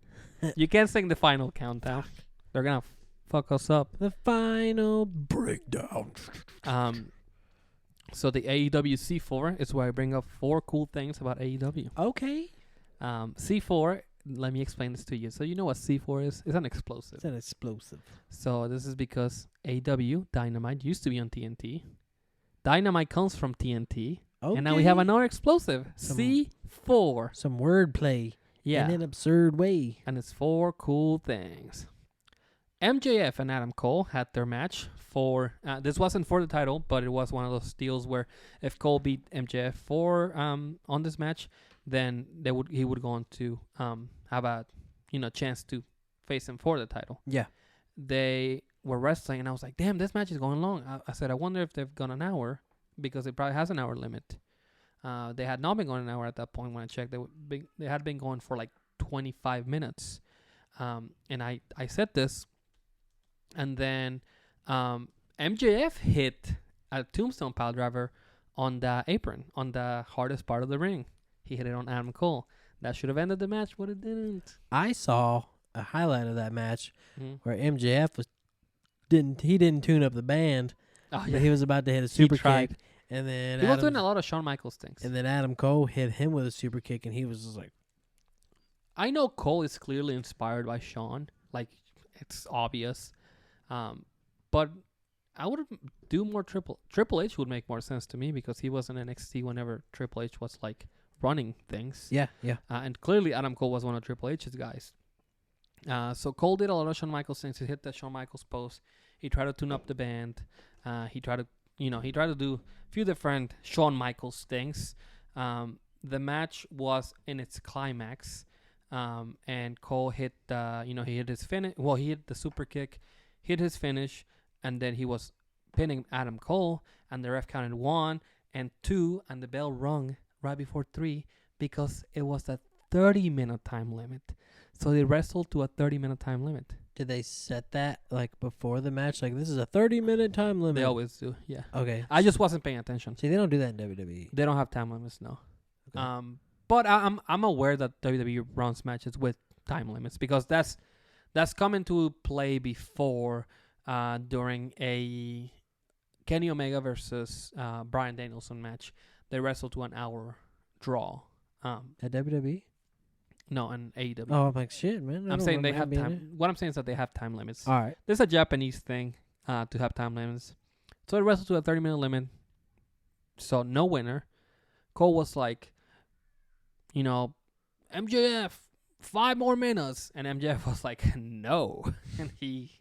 You can't sing the final countdown. They're going to fuck us up. The final breakdown. So the AEW C4 is where I bring up 4 cool things about AEW. Okay. C4, let me explain this to you. So you know what C4 is? It's an explosive. It's an explosive. So this is because AEW Dynamite used to be on TNT. Dynamite comes from TNT. Okay. And now we have another explosive. C4. Some wordplay. Yeah. In an absurd way. And it's 4 cool things. MJF and Adam Cole had their match for this wasn't for the title, but it was one of those deals where if Cole beat MJF for on this match, then he would go on to have a chance to face him for the title. Yeah. They were wrestling, and I was like, damn, this match is going long. I said, I wonder if they've gone an hour, because it probably has an hour limit. They had not been going an hour at that point when I checked. They had been going for like 25 minutes. And I said this. And then MJF hit a tombstone pile driver on the apron, on the hardest part of the ring. He hit it on Adam Cole. That should have ended the match, but it didn't. I saw a highlight of that match where MJF didn't tune up the band. Oh, but he was about to hit a super kick. And then he was doing a lot of Shawn Michaels things. And then Adam Cole hit him with a super kick, and he was just like... I know Cole is clearly inspired by Shawn. Like, it's obvious. But I would do more Triple H would make more sense to me, because he was in NXT whenever Triple H was like running things. Yeah, yeah. And clearly Adam Cole was one of Triple H's guys. So Cole did a lot of Shawn Michaels things. He hit the Shawn Michaels post. He tried to tune up the band. He tried to do a few different Shawn Michaels things. The match was in its climax. And Cole hit he hit his finish. Well, he hit the super kick, hit his finish, and then he was pinning Adam Cole, and the ref counted 1 and 2, and the bell rung right before 3, because it was a 30-minute time limit. So they wrestled to a 30-minute time limit. Did they set that like before the match? Like, this is a 30-minute time limit. They always do, yeah. Okay. I just wasn't paying attention. See, they don't do that in WWE. They don't have time limits, no. Okay. But I'm aware that WWE runs matches with time limits, because that's come into play before during a Kenny Omega versus Bryan Danielson match. They wrestled to an hour draw. At WWE? No, in AEW. Oh, I'm like, shit, man. I'm saying they have time. What I'm saying is that they have time limits. All right. This is a Japanese thing to have time limits. So they wrestled to a 30-minute limit. So no winner. Cole was like, MJF, 5 more minutes. And MJF was like, no. And he,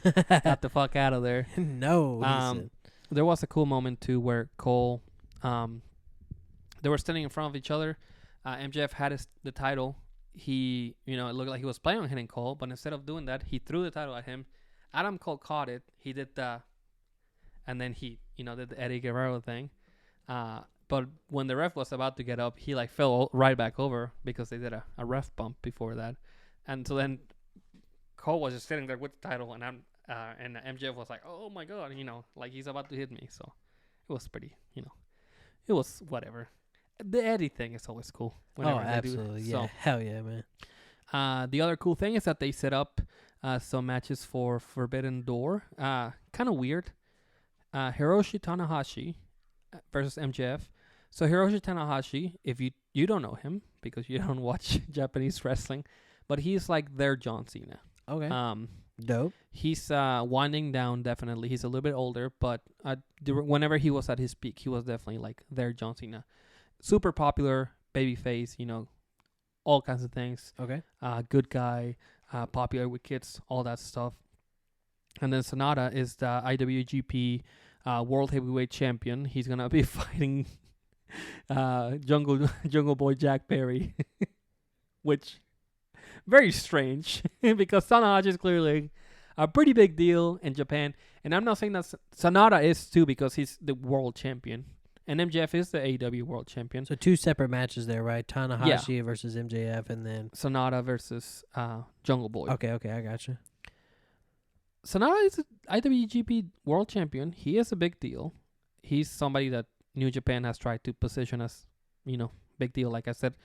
got the fuck out of there. No. There was a cool moment, too, where Cole, they were standing in front of each other. MJF had the title. He, it looked like he was planning on hitting Cole, but instead of doing that, he threw the title at him. Adam Cole caught it. He did and then he, did the Eddie Guerrero thing. But when the ref was about to get up, he like fell right back over because they did a ref bump before that. And so then Cole was just sitting there with the title, and MJF was like, "Oh my god," like he's about to hit me. So it was pretty, it was whatever. The Eddie thing is always cool. Oh, absolutely, yeah, so, hell yeah, man. The other cool thing is that they set up some matches for Forbidden Door. Kind of weird. Hiroshi Tanahashi versus MJF. So Hiroshi Tanahashi, if you don't know him because you don't watch Japanese wrestling, but he's like their John Cena. Okay. Dope. He's winding down, definitely. He's a little bit older, but whenever he was at his peak, he was definitely like their John Cena. Super popular, babyface, all kinds of things. Okay. Good guy, popular with kids, all that stuff. And then Sonata is the IWGP World Heavyweight Champion. He's gonna be fighting Jungle Boy Jack Perry, which very strange because Tanahashi is clearly a pretty big deal in Japan, and I'm not saying that Sonata is too because he's the world champion, and MJF is the AEW World Champion. So 2 separate matches there, right? Tanahashi versus MJF, and then Sonata versus Jungle Boy. Okay, I gotcha. Sonata is an IWGP World Champion. He is a big deal. He's somebody that New Japan has tried to position as, big deal, like I said.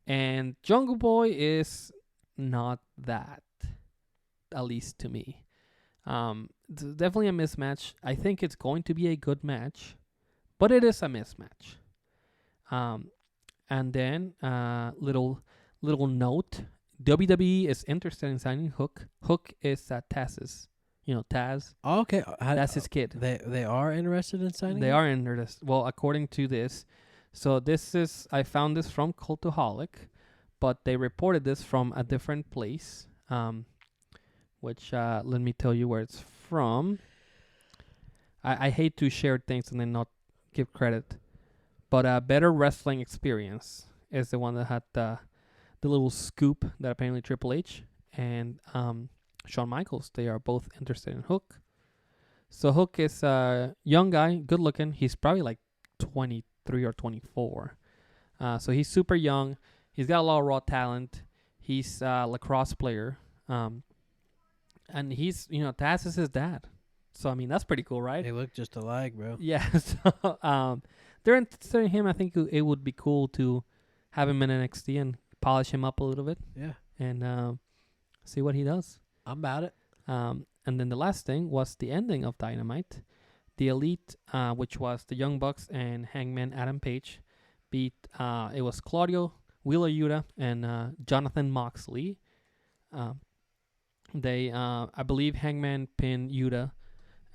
And Jungle Boy is not that, at least to me. It's definitely a mismatch. I think it's going to be a good match, but it is a mismatch. And then, little note, WWE is interested in signing Hook. Hook is Taz's. Taz. Oh, okay. That's his kid. They are interested in signing? They are interested. Well, according to this. So I found this from Cultaholic, but they reported this from a different place, which let me tell you where it's from. I hate to share things and then not give credit, but Better Wrestling Experience is the one that had the little scoop that apparently Triple H and Shawn Michaels, they are both interested in Hook. So Hook is a young guy, good looking. He's probably like 23 or 24. So he's super young. He's got a lot of raw talent. He's a lacrosse player. And he's, Taz is his dad. So, I mean, that's pretty cool, right? They look just alike, bro. Yeah. So they're interested in him. I think it would be cool to have him in NXT and polish him up a little bit. Yeah. And see what he does. I'm about it. And then the last thing was the ending of Dynamite. The Elite, which was the Young Bucks and Hangman Adam Page, beat, it was Claudio, Wheeler Yuta, and Jonathan Moxley. I believe Hangman pinned Yuta.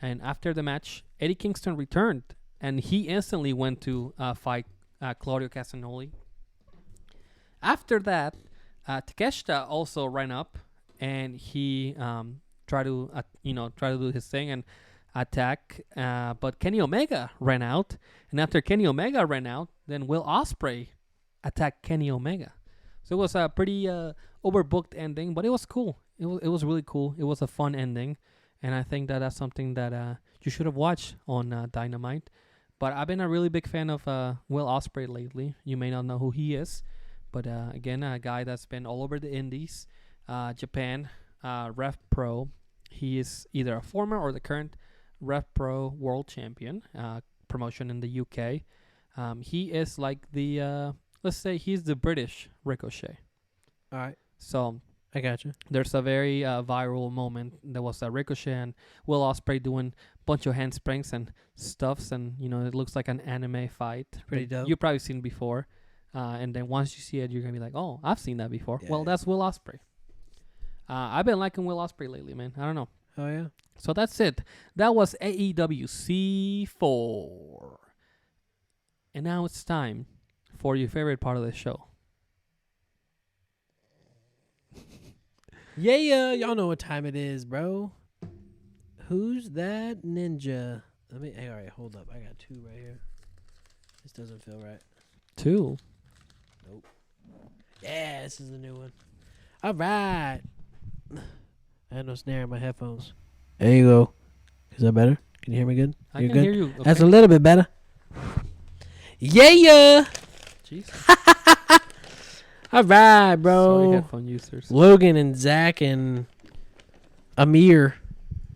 And after the match, Eddie Kingston returned, and he instantly went to fight Claudio Castagnoli. After that, Takeshita also ran up, and he tried to do his thing and attack. But Kenny Omega ran out, and after Kenny Omega ran out, then Will Ospreay attacked Kenny Omega. So it was a pretty overbooked ending, but it was cool. It was really cool. It was a fun ending, and I think that's something that you should have watched on Dynamite. But I've been a really big fan of Will Ospreay lately. You may not know who he is, but again, a guy that's been all over the indies, Japan, Rev Pro. He is either a former or the current Rev Pro World Champion, promotion in the UK. He is like the, let's say he's the British Ricochet. All right. So I got you. There's a very viral moment. There was a Ricochet and Will Ospreay doing a bunch of handsprings and stuffs, and it looks like an anime fight. Pretty dope. You've probably seen before, and then once you see it, you're gonna be like, "Oh, I've seen that before." Yeah. Well, that's Will Ospreay. I've been liking Will Ospreay lately, man. I don't know. Oh yeah. So that's it. That was AEW C4, and now it's time for your favorite part of the show. Yeah, y'all know what time it is, bro. Who's that ninja? All right, hold up. I got 2 right here. This doesn't feel right. 2? Nope. Yeah, this is the new one. All right. I had no snare in my headphones. There you go. Is that better? Can you hear me good? I can hear you. Okay. That's a little bit better. Yeah. Jesus. All right, Sorry, bro. headphone users. Logan and Zach and Amir.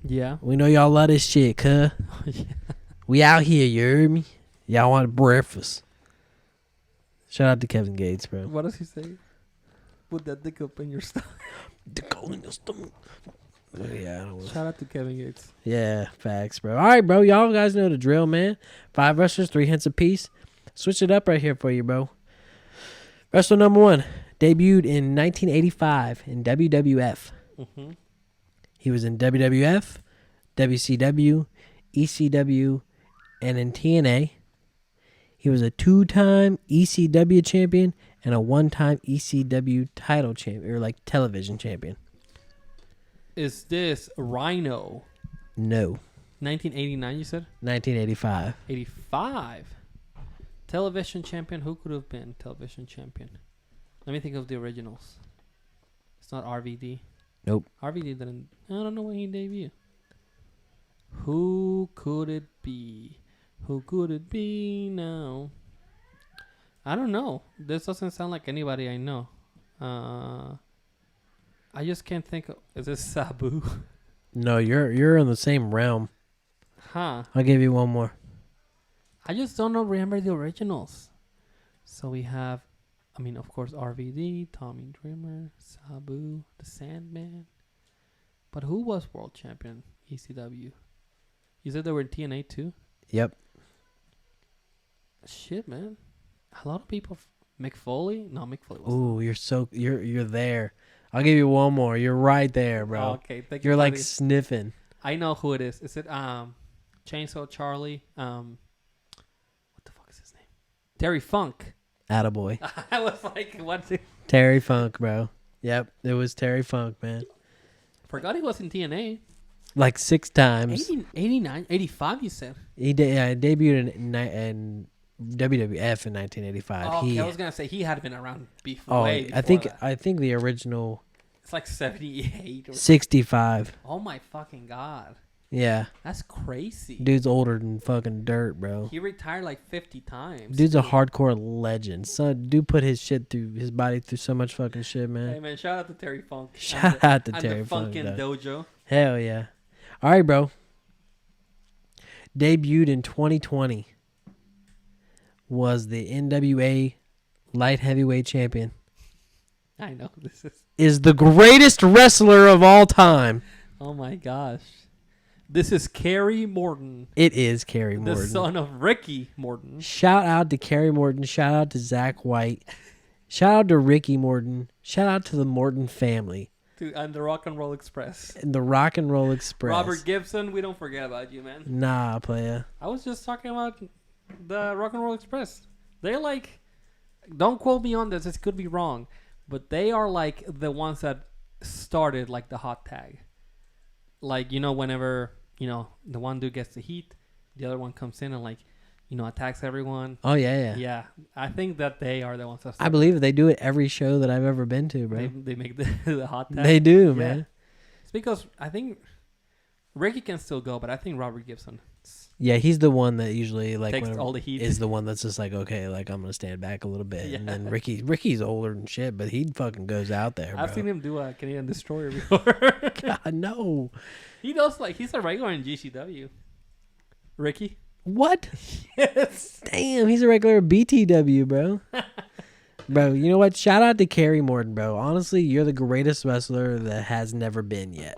Yeah. We know y'all love this shit, cuh. Yeah. We out here, you heard me? Y'all want breakfast. Shout out to Kevin Gates, bro. What does he say? Put that dick up in your stomach. Dick all in your stomach. Yeah, I don't know. Shout out to Kevin Gates. Yeah, facts, bro. All right, bro. Y'all guys know the drill, man. 5 wrestlers, 3 hints apiece. Switch it up right here for you, bro. Wrestler number 1 debuted in 1985 in WWF. Mm-hmm. He was in WWF, WCW, ECW, and in TNA. He was a 2-time ECW champion and a 1-time ECW title champion, or like television champion. Is this Rhino? No. 1989, you said? 1985. 85. Television champion. Who could have been television champion? Let me think of the originals. It's not RVD. Nope. RVD didn't. I don't know when he debuted. Who could it be? Who could it be now? I don't know. This doesn't sound like anybody I know. I just can't think of. Is this Sabu? No, you're in the same realm. Huh. I'll give you one more. I just don't remember the originals. So we have, I mean, of course, RVD, Tommy Dreamer, Sabu, the Sandman. But who was world champion ECW? You said they were in TNA too? Yep. Shit, man. A lot of people. Mick Foley? No, Mick Foley was. Ooh, you're there. I'll give you one more. You're right there, bro. Oh, okay, thank You're you. like buddy. sniffing. I know who it is. Is it Chainsaw Charlie? What the fuck is his name? Terry Funk. Attaboy. I was like, what? Terry Funk, bro. Yep, it was Terry Funk, man. Forgot he was in TNA. Like 6 times. 89, 85, you said. He debuted in WWF in 1985. Oh, okay, I was gonna say he had been around before. Oh, way before I that. think the original It's like 78 or 65. Oh my fucking god. Yeah, That's crazy. dude's older than fucking dirt, bro. He retired like 50 times. Dude's a hardcore legend. Son, dude put his body through so much fucking shit, man. Hey man, shout out to Terry Funk. Shout out to and Terry the Funk. Funkin' though. Dojo. Hell yeah. All right, bro. Debuted in 2020. Was the NWA light heavyweight champion. I know this is. Is the greatest wrestler of all time. Oh my gosh. This is Kerry Morton. It is Kerry The Morton. son of Ricky Morton. Shout out to Kerry Morton. Shout out to Zach White. Shout out to Ricky Morton. Shout out to the Morton family. And the Rock and Roll Express. And the Rock and Roll Express. Robert Gibson, we don't forget about you, man. Nah, playa. I was just talking about the Rock and Roll Express. They're like, don't quote me on this, this could be wrong, but they are like the ones that started like the hot tag. Like, you know, whenever, you know, the one dude gets the heat, the other one comes in and like, you know, attacks everyone. Oh, yeah. Yeah, I think that they are the ones that I believe they do it every show that I've ever been to, bro. they make the hot tag. They do, Yeah. man. It's because I think Ricky can still go, but I think Robert Gibson Yeah, he's the one that usually like takes all the heat. is the one that's just like, okay, like I'm gonna stand back a little bit, Yeah. and then Ricky's older than shit, but he fucking goes out there. I've bro. seen him do a Canadian Destroyer before. God, no. He does like he's a regular in GCW. Ricky. What? Yes. Damn, he's a regular BTW, bro. Bro, you know what? Shout out to Kerry Morton, bro. Honestly, you're the greatest wrestler that has never been yet,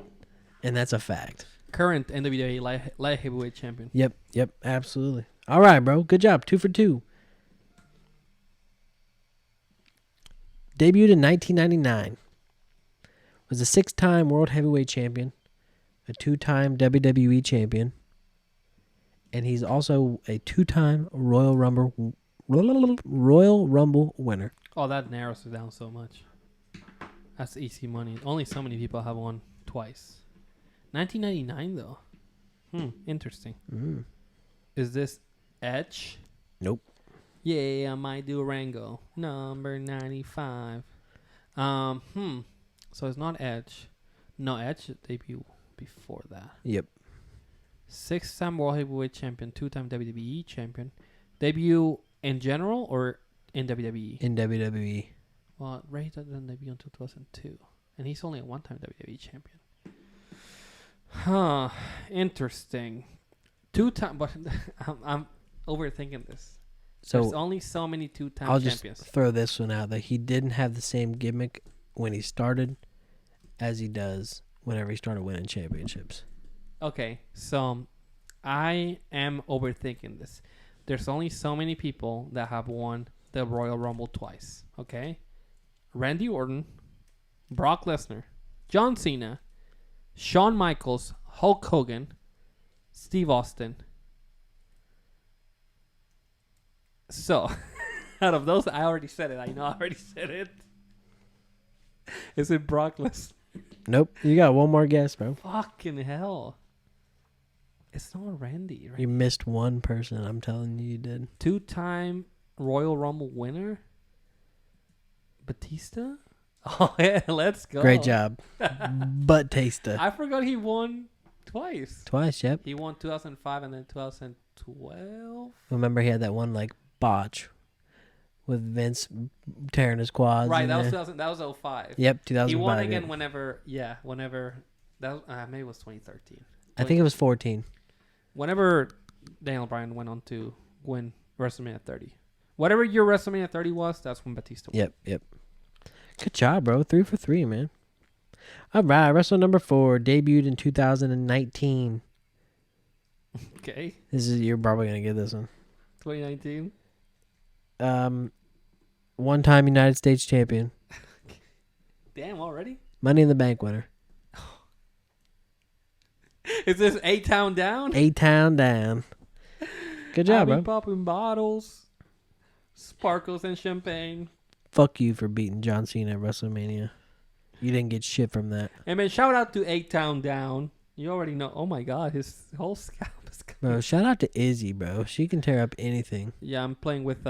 and that's a fact. Current NWA light heavyweight champion. Yep, absolutely. All right, bro. Good job. 2 for 2. Debuted in 1999. Was a 6-time world heavyweight champion, a 2-time WWE champion, and he's also a 2-time Royal Rumble winner. Oh, that narrows it down so much. That's easy money. Only so many people have won twice. 1999 though. Interesting. Mm. Is this Edge? Nope. Yeah, my Durango, number 95. So it's not Edge. No, Edge debuted before that. Yep. 6-time World Heavyweight Champion, 2-time WWE Champion. Debut In general or in WWE? in WWE. Well, Ray didn't debut until 2002. And he's only a one-time WWE champion. Huh. Interesting. 2-time, but I'm overthinking this. There's So only so many two-time I'll champions. just throw this one out there. He didn't have the same gimmick when he started as he does whenever he started winning championships. Okay, so I am overthinking this. There's only so many people that have won the Royal Rumble twice. Okay, Randy Orton, Brock Lesnar, John Cena, Shawn Michaels, Hulk Hogan, Steve Austin. So, out of those, I already said it. I know I already said it. Is it Brock Lesnar? Nope. You got one more guess, bro. Fucking hell. It's not Randy, right? You missed one person. I'm telling you did. 2-time Royal Rumble winner? Batista? Oh, yeah, let's go. Great job. But Tasta. I forgot he won twice. Twice, yep. He won 2005 and then 2012. Remember he had that one like botch with Vince tearing his quads. Right, in that was there. 2000. That was 05. Yep, 2005. He won again yep. whenever that was, maybe it was 2013. I think it was 14. Whenever Daniel Bryan went on to win WrestleMania 30. Whatever year WrestleMania 30 was, that's when Batista won. Yep. Good job, bro. 3 for 3, man. All right, Wrestle number 4 debuted in 2019. Okay. You're probably gonna get this one. 2019. One-time United States champion, Damn, already? Money in the Bank winner, Is this A-Town down? A-Town down. Good job, I'll be bro. popping bottles, sparkles, and champagne. Fuck you for beating John Cena at WrestleMania. You didn't get shit from that. And man, shout out to A-Town down. You already know. Oh my God, his whole scalp is coming. Bro, shout out to Izzy, bro. She can tear up anything. Yeah, I'm playing with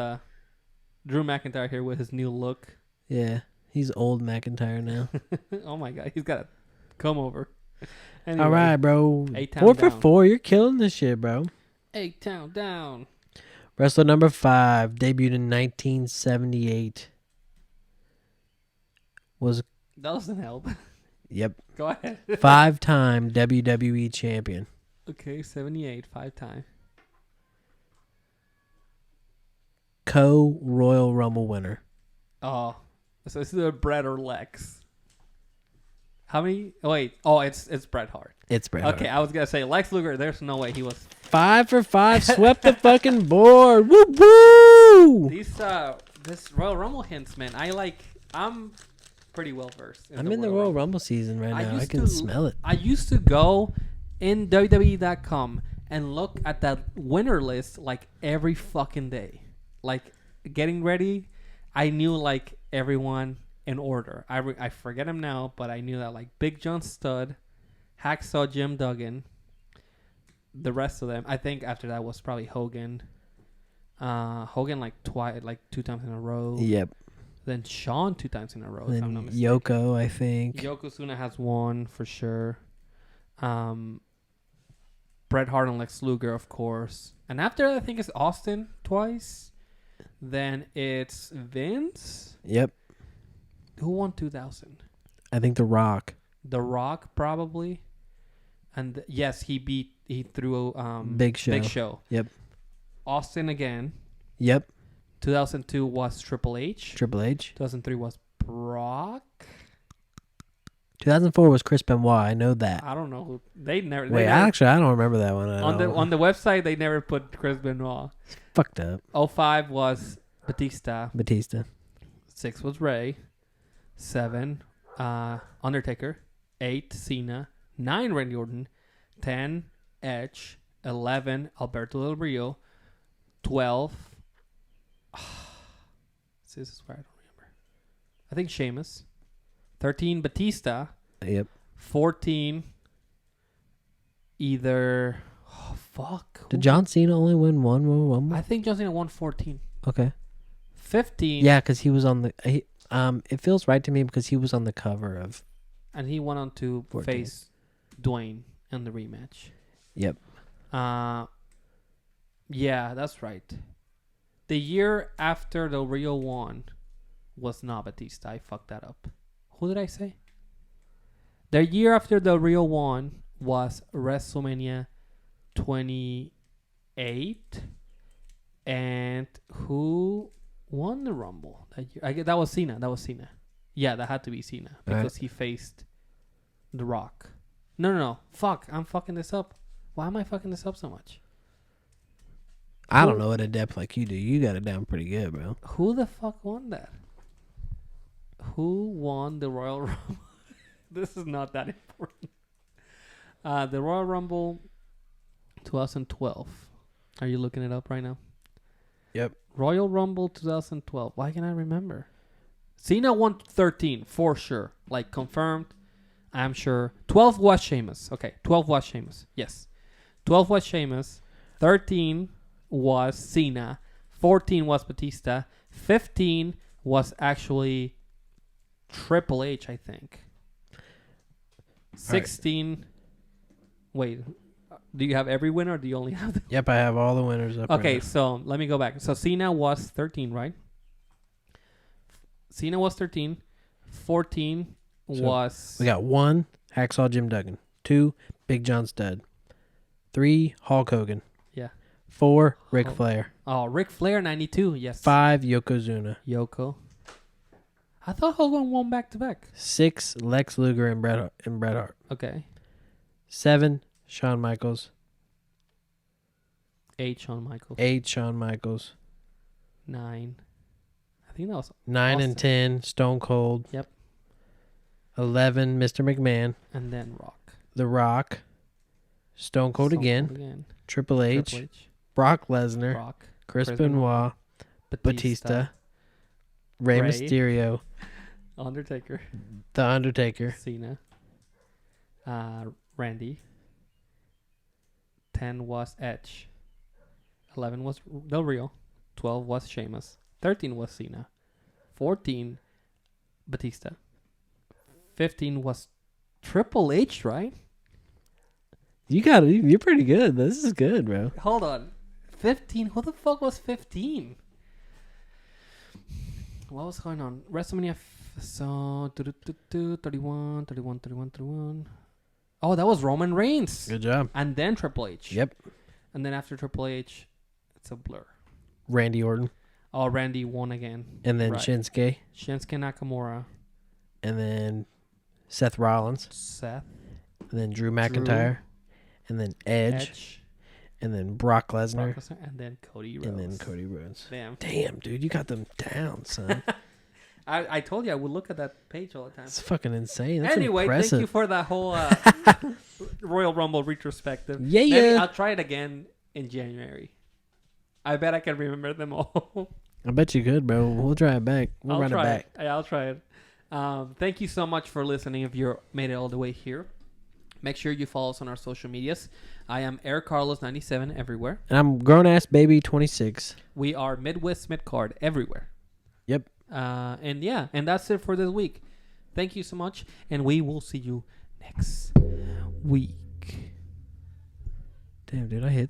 Drew McIntyre here with his new look. Yeah, he's old McIntyre now. Oh my God, he's got to come over. Anyway, All right, bro. A-Town 4 for down. 4. You're killing this shit, bro. A-Town down. Wrestler number 5 debuted in 1978. That doesn't help. Yep. Go ahead. 5-time WWE champion. Okay, 78, 5-time. Co-Royal Rumble winner. Oh, so it's either Bret or Lex. How many? Oh, wait. Oh, it's Bret Hart. It's Bret Okay, Hart. I was gonna say Lex Luger. There's no way he was. 5 for 5. Swept the fucking board. Woo woo! These this Royal Rumble hints, man. I'm pretty well versed. I'm in the Royal Rumble season right now. I can smell it. I used to go in WWE.com and look at that winner list like every fucking day. Like getting ready, I knew like everyone in order. I forget him now, but I knew that like Big John Studd, Hacksaw Jim Duggan, the rest of them. I think after that was probably Hogan. Hogan like 2 times in a row. Yep. Then Shawn 2 times in a row. If I'm not Then mistaken. Yoko, I think. Yokozuna has one for sure. Bret Hart and Lex Luger, of course. And after that, I think it's Austin twice. Then it's Vince. Yep. Who won 2000? I think The Rock. The Rock, probably. And yes, he threw Big Show. Big Show. Yep. Austin again. Yep. 2002 was Triple H. Triple H. 2003 was Brock. 2004 was Chris Benoit. I know that. I don't know who they never. Wait, actually, I don't remember that one. On the website they never put Chris Benoit. Fucked up. 05 was Batista. 6 was Ray. 7 Undertaker. 8 Cena. 9 Randy Orton. 10 Edge. 11 Alberto Del Rio. 12. This is where I don't remember. I think Sheamus. 13 Batista. Yep. 14 either. Oh, fuck. Did John Cena only win one Royal Rumble? I think John Cena won 14. Okay. 15. Yeah, because he was on the. It feels right to me because he was on the cover of. And he went on to 14. face Dwayne in the rematch. Yep. Yeah, that's right. The year after Del Rio won was not Batista. I fucked that up. Who did I say? The year after Del Rio won was WrestleMania 28. And who won the Rumble that year? That was Cena. Yeah, that had to be Cena because he faced The Rock. No. Fuck, I'm fucking this up. Why am I fucking this up so much? I don't know it in depth like you do. You got it down pretty good, bro. Who the fuck won that? Who won the Royal Rumble? This is not that important. The Royal Rumble 2012. Are you looking it up right now? Yep. Royal Rumble 2012. Why can I remember? Cena won 13 for sure. Like confirmed. I'm sure. 12 was Sheamus. Okay, 12 was Sheamus. Yes. 12 was Sheamus. 13 was Cena. 14 was Batista. 15 was actually Triple H, I think. 16. Right. Wait. Do you have every winner or do you only have the... Yep, I have all the winners up. Okay, right so let me go back. So Cena was 13, right? Cena was 13. 14 was... We got 1, Hacksaw Jim Duggan. 2, Big John Studd. 3, Hulk Hogan. Yeah. 4, Ric Flair. Oh, Ric Flair, 92, yes. 5, Yokozuna. Yoko. I thought Hogan won back-to-back. 6, Lex Luger and Bret Hart. Okay. 7, Shawn Michaels. 8, Shawn Michaels. 8, Shawn Michaels. 9. I think that was 9 Austin. and 10, Stone Cold. Yep. 11, Mr. McMahon. And then Rock. The Rock. Stone Cold again. Triple H. Brock Lesnar. Chris Benoit. Batista. Rey Mysterio. Undertaker. The Undertaker. Cena. Randy. 10 was Edge. 11 was Del Rio. 12 was Sheamus. 13 was Cena. 14, Batista. 15 was Triple H, right? You got it. You're pretty good. This is good, bro. Hold on. 15? Who the fuck was 15? What was going on? WrestleMania. So, 31. Oh, that was Roman Reigns. Good job. And then Triple H. Yep. And then after Triple H, it's a blur. Randy Orton. Oh, Randy won again. And then Shinsuke. Shinsuke Nakamura. And then Seth Rollins. Seth. And then Drew McIntyre. And then Edge. And then Brock Lesnar. And then Cody Rhodes. Damn, dude. You got them down, son. I told you I would look at that page all the time. It's fucking insane. That's anyway, impressive. Thank you for that whole Royal Rumble retrospective. Yeah. Maybe I'll try it again in January. I bet I can remember them all. I bet you could, bro. We'll try it back. We'll run it back. I'll try it. Thank you so much for listening if you made it all the way here. Make sure you follow us on our social medias. I am Eric Carlos 97 everywhere. And I'm Grown Ass Baby 26. We are Midwest Midcard everywhere. Yep. And that's it for this week. Thank you so much, and we will see you next week. Damn, dude, I hit